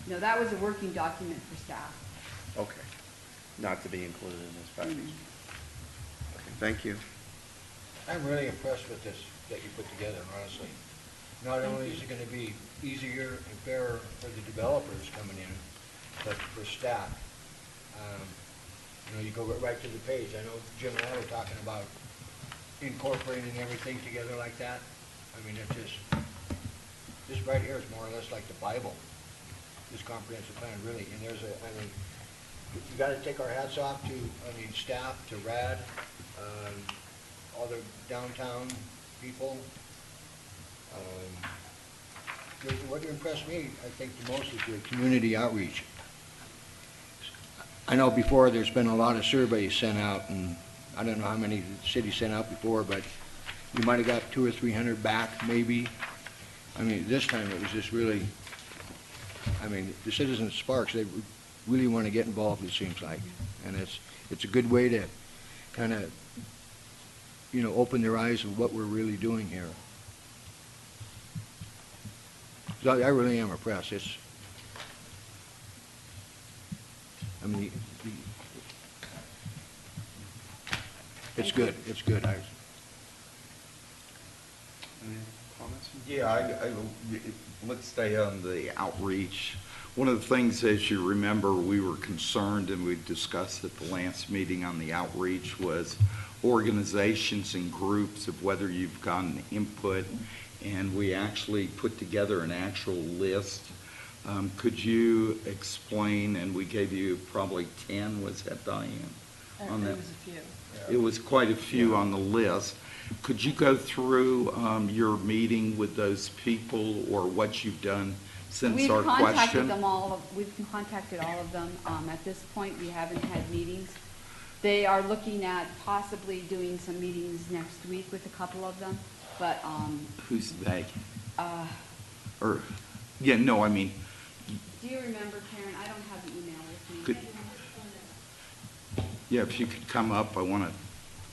No, that was a working document for staff. Okay. Not to be included in this package. Okay, thank you. I'm really impressed with this that you put together, honestly. Not only is it gonna be easier and fairer for the developers coming in, but for staff. You know, you go right to the page. I know Jim and I were talking about incorporating everything together like that. I mean, it's just, this right here is more or less like the Bible, this comprehensive plan, really. And there's a, I mean, you gotta take our hats off to, I mean, staff, to RAD, all the downtown people. What impressed me, I think, the most is the community outreach. I know before there's been a lot of surveys sent out, and I don't know how many the city sent out before, but you might have got 200 or 300 back, maybe. I mean, this time it was just really, I mean, the citizens of Sparks, they really want to get involved, it seems like. And it's a good way to kind of, you know, open their eyes of what we're really doing here. So I really am impressed. It's, I mean, it's good, it's good. Any comments? Yeah, let's stay on the outreach. One of the things, as you remember, we were concerned and we discussed at the last meeting on the outreach was organizations and groups of whether you've gotten input, and we actually put together an actual list. Could you explain, and we gave you probably 10, was that Diane? On that? It was a few. It was quite a few on the list. Could you go through your meeting with those people or what you've done since our We've contacted question? them all, we've contacted all of them. At this point, we haven't had meetings. They are looking at possibly doing some meetings next week with a couple of them, but, Who's they? uh, Or, yeah, no, I mean, do you remember, Karen? I don't have the email with me. could, yeah, if you could come up, I want to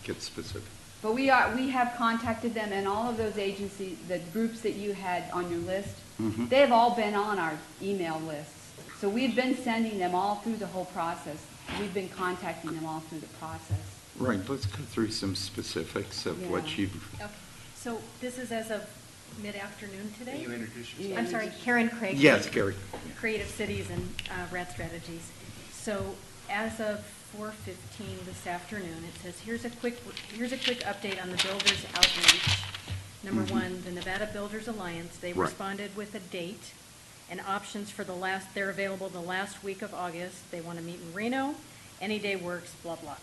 get specific. But we have contacted them, and all of those agencies, the groups that you had on your list, Mhm. they've all been on our email lists. So we've been sending them all through the whole process. We've been contacting them all through the process. Right, let's go through some specifics of Yeah. what you've, Okay, so this is as of mid-afternoon Can today? you introduce Yeah. yourself? I'm sorry, Karen Craig. yes, Gary. Creative Cities and RAD Strategies. So as of 4:15 this afternoon, it says, here's a quick update on the Builders Outreach. Number one, the Nevada Builders Alliance, they Right. responded with a date and options for they're available the last week of August. They want to meet in Reno, any day works, blah, blah.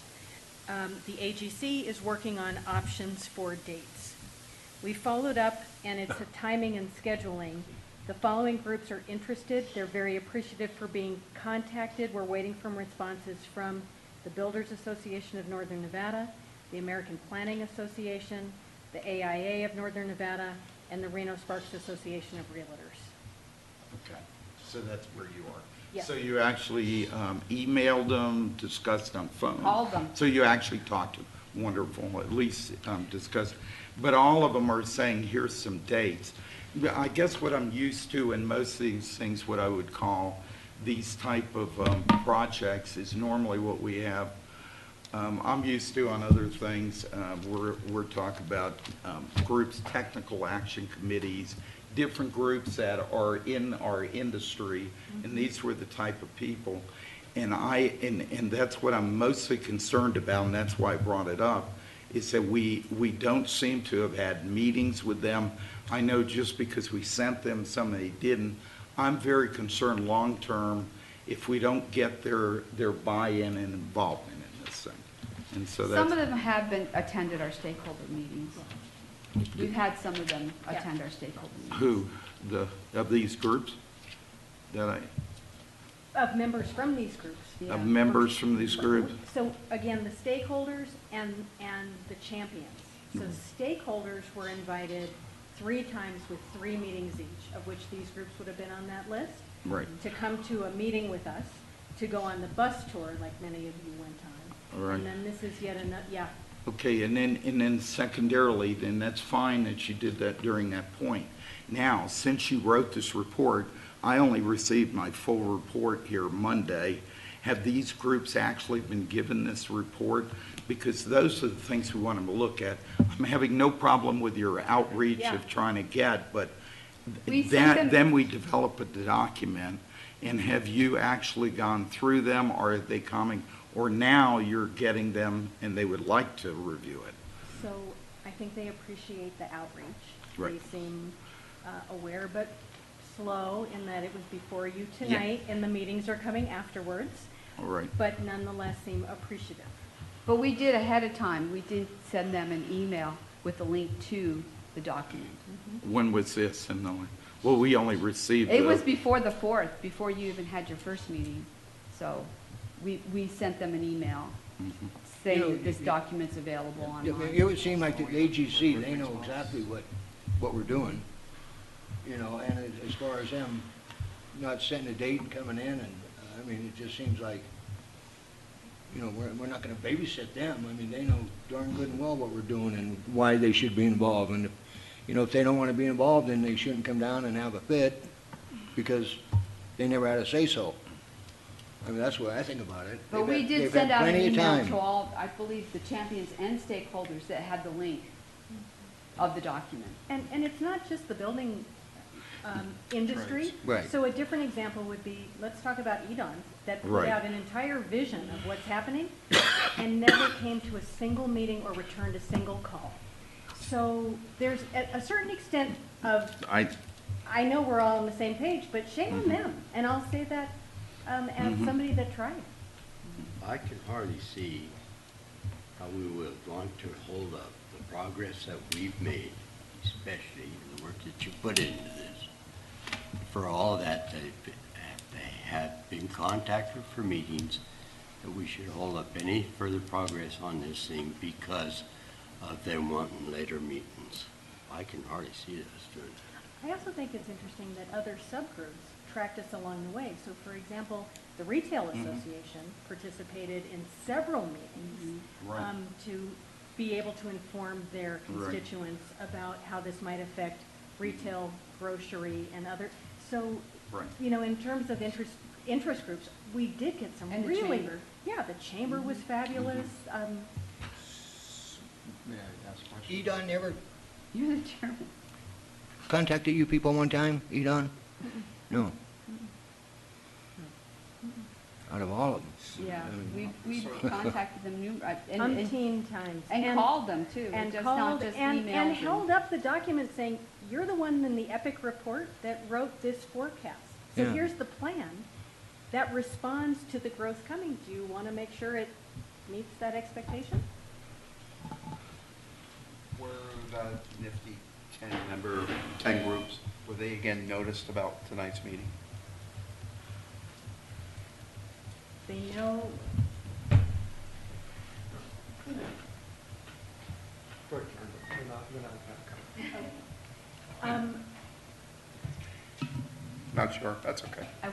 The AGC is working on options for dates. We followed up, and it's a timing and scheduling. The following groups are interested. They're very appreciative for being contacted. We're waiting for responses from the Builders Association of Northern Nevada, the American Planning Association, the AIA of Northern Nevada, and the Reno Sparks Association of Realtors. Okay, so that's where you are. Yes. So you actually emailed them, discussed on phone? Called them. So you actually talked to them. Wonderful, at least discussed. But all of them are saying, here's some dates. I guess what I'm used to in most of these things, what I would call these type of projects is normally what we have. I'm used to on other things, we're talking about groups, technical action committees, different groups that are in our industry, and these were the type of people. And and that's what I'm mostly concerned about, and that's why I brought it up, is that we don't seem to have had meetings with them. I know just because we sent them, some they didn't. I'm very concerned long-term if we don't get their buy-in and involvement in this thing. And so that's. Some of them have attended our stakeholder meetings. We've had some of them attend our stakeholder meetings. Who? Of these groups? Of members from these groups. Yeah. Of members from these groups? So again, the stakeholders and the champions. So stakeholders were invited 3 times with 3 meetings each, of which these groups would have been on that list. Right. To come to a meeting with us, to go on the bus tour like many of you went on. All right. And then this is yet another, yeah. Okay, and then secondarily, then that's fine that you did that during that point. Now, since you wrote this report, I only received my full report here Monday. Have these groups actually been given this report? Because those are the things we want them to look at. I'm having no problem with your outreach Yeah. of trying to get, but We sent them- then we develop a document, and have you actually gone through them, or are they coming? Or now you're getting them and they would like to review it? So I think they appreciate the outreach. Right. They seem aware, but slow in that it was before you tonight, and the meetings are coming afterwards, All right. but nonetheless seem appreciative. But we did ahead of time, we did send them an email with a link to the document. When was this? Well, we only received It the- was before the 4th, before you even had your first meeting. So we sent them an email saying that this document's available online. It would seem like the AGC, they know exactly what we're doing, you know, and as far as them not setting a date and coming in, and, I mean, it just seems like, you know, we're not gonna babysit them. I mean, they know darn good and well what we're doing and why they should be involved. And, if they don't wanna be involved, then they shouldn't come down and have a fit, because they never had a say-so. I mean, that's what I think about it. But we They've did had send out an plenty of email time. to all, I believe, the champions and stakeholders that had the link of the document. And it's not just the building industry. Right. So a different example would be, let's talk about Edon, that put Right. out an entire vision of what's happening and never came to a single meeting or returned a single call. So there's a certain extent of, I know we're all on the same page, but shame on them. And I'll say that as somebody that tried. I can hardly see how we would want to hold up the progress that we've made, especially the work that you put into this. For all that, they have been contacted for meetings, that we should hold up any further progress on this thing because of them wanting later meetings. I can hardly see us doing that. I also think it's interesting that other subgroups tracked us along the way. So for example, the Retail Association participated in several meetings Right. to be able to inform their Right. constituents about how this might affect retail, grocery, and other. So, Right. in terms of interest groups, we did get some And the really. chamber. Yeah, the chamber was fabulous. May I ask a question? Edon never You're the chairman. contacted you people one time, Edon? No. Out of all of them. Yeah, we contacted them and Umpteen times. called them too. And just called not just and emailed held up the document saying, you're the one in the EPIC report that wrote this forecast. So Yeah. here's the plan that responds to the growth coming. Do you want to make sure it meets that expectation? Were the nifty And number 10 groups, were they again noticed about tonight's meeting? They know, Go ahead, Karen, but you're not gonna come. Not sure, that's okay. I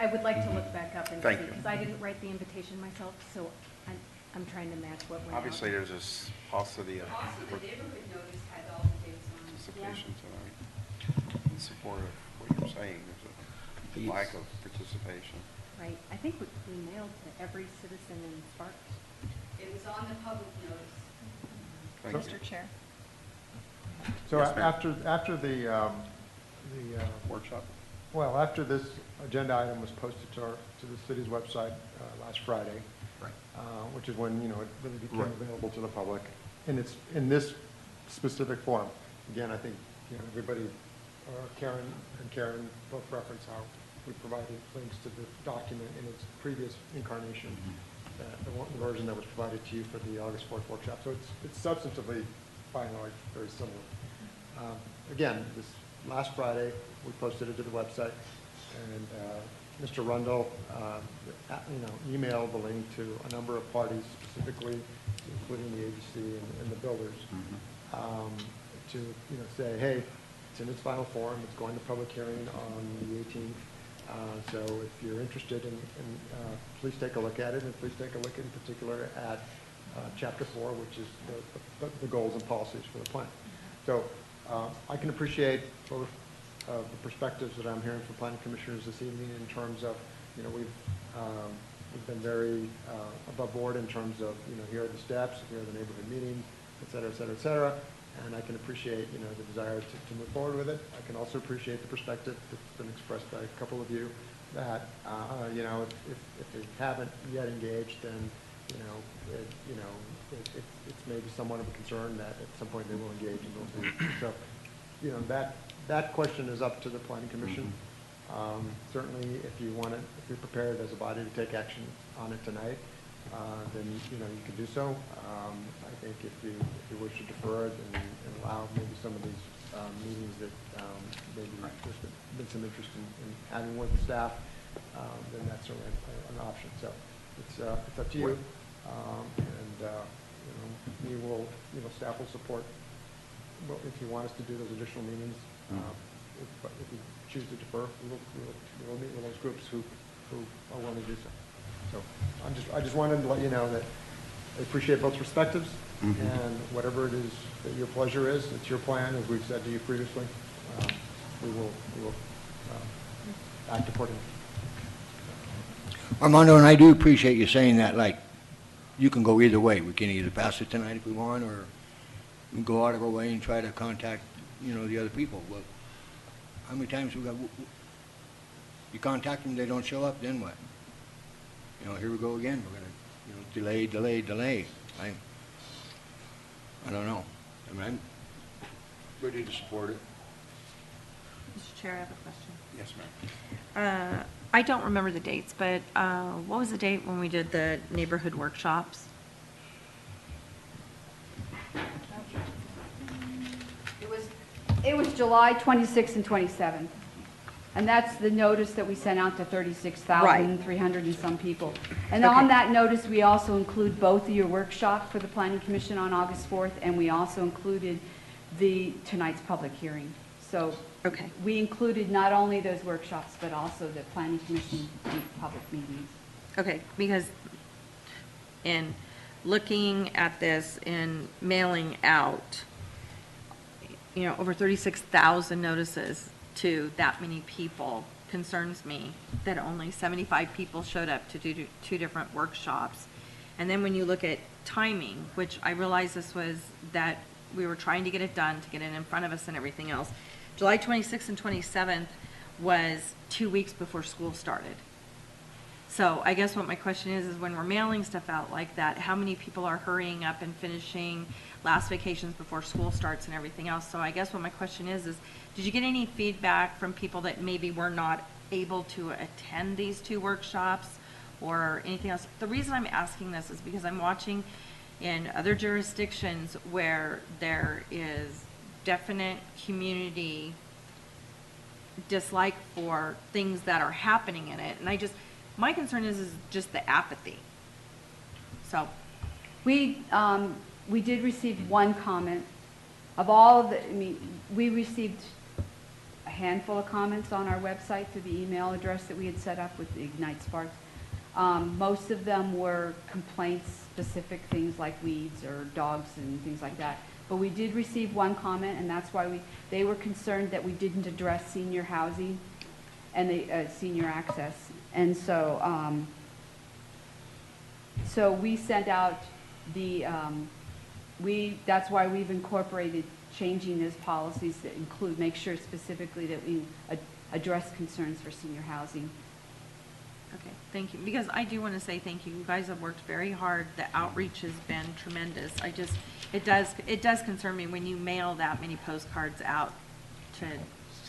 would like to look back up and see. Thank you. Because I didn't write the invitation myself, so I'm trying to match what went out. Obviously, there's this paucity of Also, the neighborhood notice had all the dates on it. participation tonight. In support of what you're saying, there's a lack of participation. Right, I think we mailed to every citizen in Sparks. It was on the public notice. Thank you. Mr. Chair. So Yes, ma'am. after Workshop? well, after this agenda item was posted to the city's website last Friday, Right. which is when, it really became Right. available to the public, and it's in this specific form. Again, I think, everybody, Karen and Karen both reference how we provided links to the document in its previous incarnation, the version that was provided to you for the August 4th workshop. So it's substantively, by and large, very similar. Again, this last Friday, we posted it to the website, and Mr. Rundle, emailed the link to a number of parties, specifically including the agency and the builders, to say, hey, it's in its final form, it's going to public hearing on the 18th. So if you're interested please take a look at it, and please take a look in particular at Chapter 4, which is the goals and policies for the plan. So I can appreciate both of the perspectives that I'm hearing from planning commissioners this evening in terms of, we've been very above board in terms of, here are the steps, here are the neighborhood meetings, et cetera, et cetera, et cetera. And I can appreciate, the desire to move forward with it. I can also appreciate the perspective that's been expressed by a couple of you that, if they haven't yet engaged, then, it's maybe somewhat of a concern that at some point they will engage and they'll do. So, that question is up to the planning commission. Certainly, if you're prepared as a body to take action on it tonight, then, you can do so. I think if you wish to defer it and allow maybe some of these meetings that maybe there's been some interest in having with the staff, then that's certainly an option. So it's up to you. We will, staff will support, if you want us to do those additional meetings. If you choose to defer, we'll meet with those groups who are willing to do so. So I just wanted to let you know that I appreciate both perspectives, and whatever it is that your pleasure is, it's your plan, as we've said to you previously. We will act accordingly. Armando, and I do appreciate you saying that, like, you can go either way. We can either pass it tonight if we want, or we can go out of our way and try to contact, the other people. But how many times we got, you contact them, they don't show up, then what? Here we go again. We're going to, delay. I don't know. I mean, I'm ready to support it. Mr. Chair, I have a question. Yes, ma'am. I don't remember the dates, but what was the date when we did the neighborhood workshops? It was July 26th and 27th. And that's the notice that we sent out to 36,300 and some people. And on that notice, we also include both of your workshop for the Planning Commission on August 4th, and we also included tonight's public hearing. So we included not only those workshops, but also the Planning Commission public meetings. Okay, because in looking at this and mailing out, over 36,000 notices to that many people concerns me that only 75 people showed up to do two different workshops. And then when you look at timing, which I realize this was that we were trying to get it done, to get it in front of us and everything else. July 26th and 27th was 2 weeks before school started. So I guess what my question is when we're mailing stuff out like that, how many people are hurrying up and finishing last vacations before school starts and everything else? So I guess what my question is did you get any feedback from people that maybe were not able to attend these two workshops or anything else? The reason I'm asking this is because I'm watching in other jurisdictions where there is definite community dislike for things that are happening in it. And my concern is just the apathy. So, We did receive one comment. Of all of the, I mean, we received a handful of comments on our website through the email address that we had set up with Ignite Sparks. Most of them were complaints, specific things like weeds or dogs and things like that. But we did receive one comment, and that's why they were concerned that we didn't address senior housing and the senior access. And so, so we sent out that's why we've incorporated changing those policies that include, make sure specifically that we address concerns for senior housing. okay, thank you. Because I do want to say thank you. You guys have worked very hard. The outreach has been tremendous. It does concern me when you mail that many postcards out to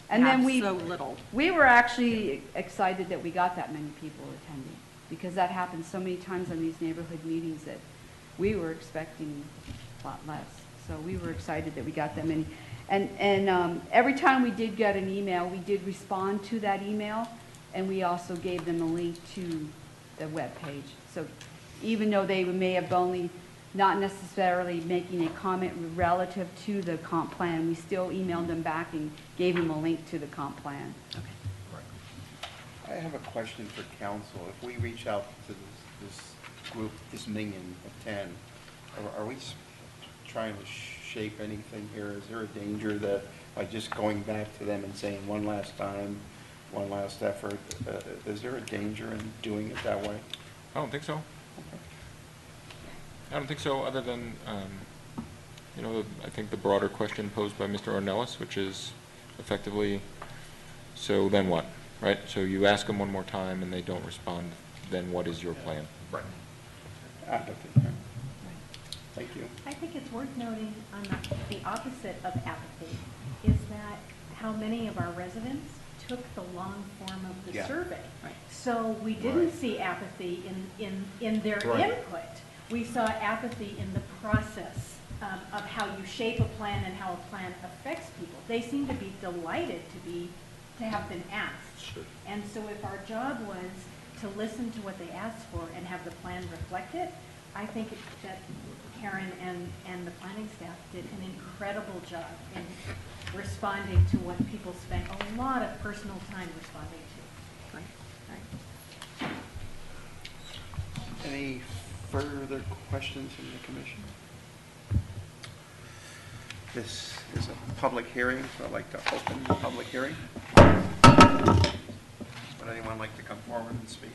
And then have so little. We were actually excited that we got that many people attending, because that happens so many times on these neighborhood meetings that we were expecting a lot less. So we were excited that we got that many. And every time we did get an email, we did respond to that email, and we also gave them a link to the webpage. So even though they may have only not necessarily making a comment relative to the comp plan, we still emailed them back and gave them a link to the comp plan. I have a question for council. If we reach out to this group, this minion of 10, are we trying to shape anything here? Is there a danger that by just going back to them and saying one last time, one last effort, is there a danger in doing it that way? I don't think so. I don't think so, other than, I think the broader question posed by Mr. Ornelas, which is effectively, so then what, right? So you ask them one more time and they don't respond, then what is your plan? Right. Apathy. Thank you. I think it's worth noting on the opposite of apathy is that how many of our residents took the long form of the Yeah. survey. Right. So we didn't see apathy in their Right. input. We saw apathy in the process of how you shape a plan and how a plan affects people. They seem to be delighted to have been asked. Sure. And so if our job was to listen to what they asked for and have the plan reflect it, I think that Karen and the planning staff did an incredible job in responding to what people spent a lot of personal time responding to. Right. Any further questions from the commission? This is a public hearing, so I'd like to open the public hearing. Would anyone like to come forward and speak?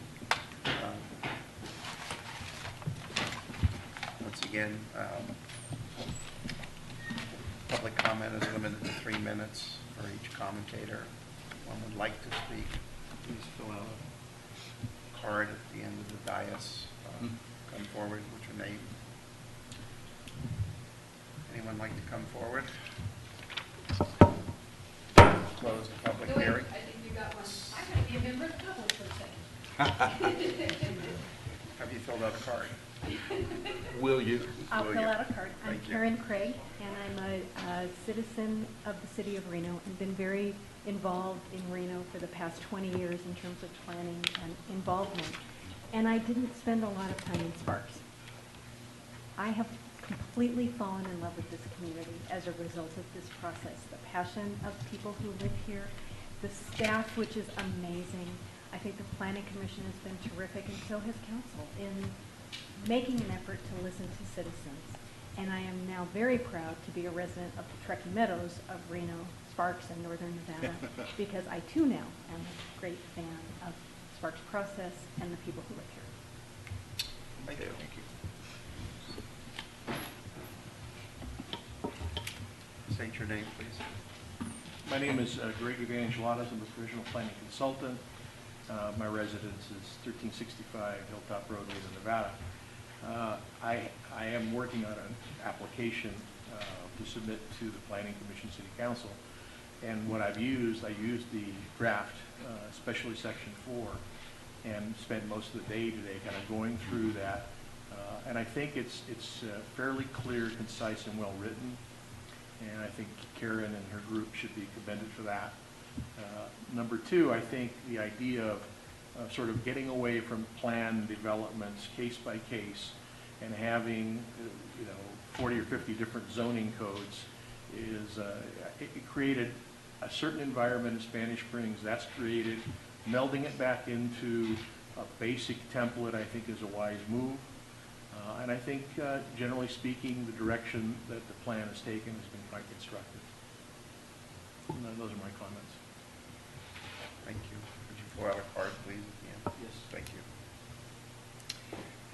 Once again, public comment is limited to 3 minutes for each commentator. If one would like to speak, please fill out a card at the end of the dais. Come forward with your name. Anyone like to come forward? Close the public hearing. I think you got one. I might be a member of the public for a second. Have you filled out a card? Will you? I'll Will fill you? out a card. I'm Thank you. Karen Craig, and I'm a citizen of the city of Reno and been very involved in Reno for the past 20 years in terms of planning and involvement. And I didn't spend a lot of time in Sparks. I have completely fallen in love with this community as a result of this process. The passion of people who live here, the staff, which is amazing. I think the Planning Commission has been terrific, and so has council in making an effort to listen to citizens. And I am now very proud to be a resident of the Truckee Meadows of Reno, Sparks, and Northern Nevada, because I too now am a great fan of Sparks process and the people who live here. Thank you. State your name, please. My name is Greg Evangelatos. I'm a professional planning consultant. My residence is 1365 Hilltop Road, Reno, Nevada. I am working on an application to submit to the Planning Commission City Council. And what I used the draft, especially Section 4, and spent most of the day today kind of going through that. And I think it's fairly clear, concise, and well-written. and I think Karen and her group should be commended for that. Number two, I think the idea of sort of getting away from plan developments case by case and having, 40 or 50 different zoning codes is, it created a certain environment in Spanish Springs that's created. Melding it back into a basic template, I think, is a wise move. And I think, generally speaking, the direction that the plan has taken has been quite constructive. And those are my comments. Thank you. Would you fill out a card, please? Yeah. Yes. Thank you.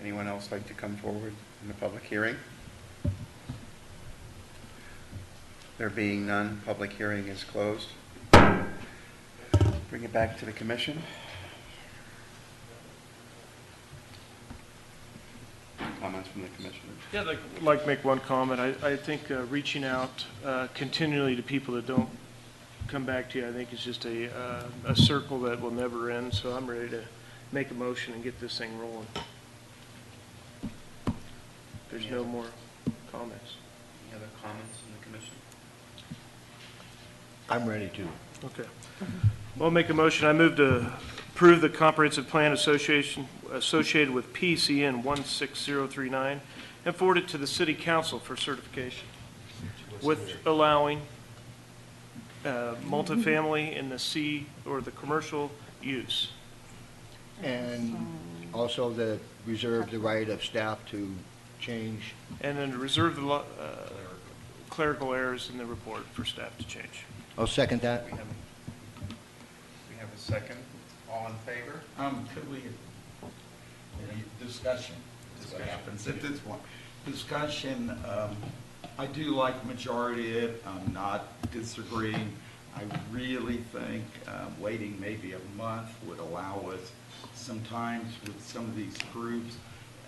Anyone else like to come forward in the public hearing? There being none, public hearing is closed. Bring it back to the commission. Comments from the commissioners? Yeah, I'd like to make one comment. I think reaching out continually to people that don't come back to you, I think is just a circle that will never end. So I'm ready to make a motion and get this thing rolling. There's no more comments. Any other comments from the commission? I'm ready to. Okay. Well, I'll make a motion. I move to approve the comprehensive plan associated with PCN 16039 and forward it to the city council for certification with allowing multifamily in the C or the commercial use. And also the reserve the right of staff to change. And then to reserve the clerical errors in the report for staff to change. I'll second that. We have a second. All in favor? Could we, discussion, is what happens at this point. Discussion, I do like majority of it, I'm not disagreeing. I really think waiting maybe a month would allow us sometimes with some of these groups,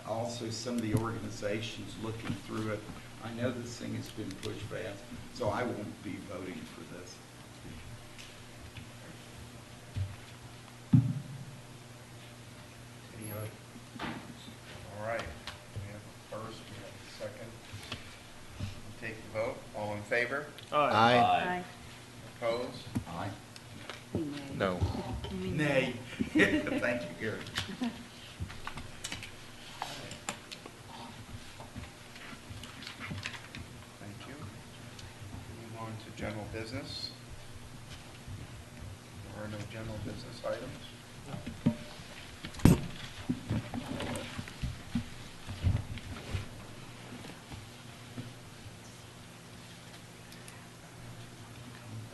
also some of the organizations looking through it. I know this thing has been pushed fast, so I won't be voting for this. Any other? All right. We have a first, we have a second. We'll take the vote. All in favor? Aye. Aye. Opposed? Aye. No. Nay. Thank you, Gary. Thank you. Move on to general business. There are no general business items.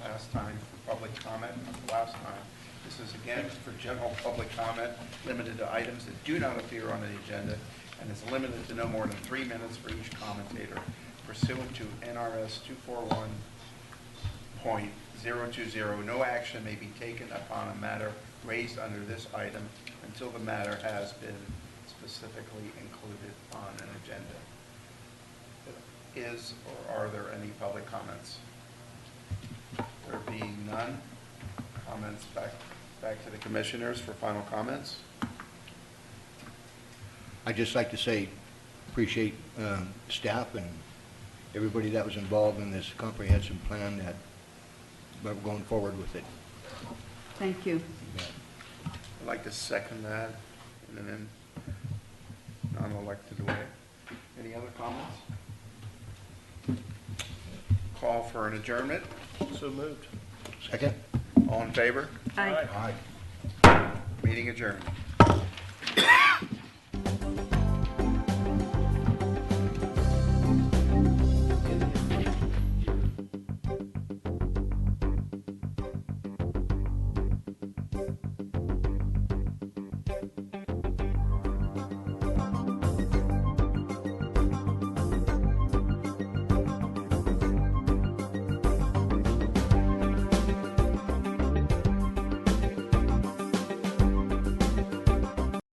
Last time for public comment, not the last time. This is again for general public comment, limited to items that do not appear on the agenda, and is limited to no more than 3 minutes for each commentator pursuant to NRS 241.020. No action may be taken upon a matter raised under this item until the matter has been specifically included on an agenda. Is or are there any public comments? There being none, comments back to the commissioners for final comments. I'd just like to say, appreciate staff and everybody that was involved in this comprehensive plan that we're going forward with it. Thank you. I'd like to second that in an non-elected way. Any other comments? Call for an adjournment. So moved. Second? All in favor? Aye. Aye. Meeting adjourned.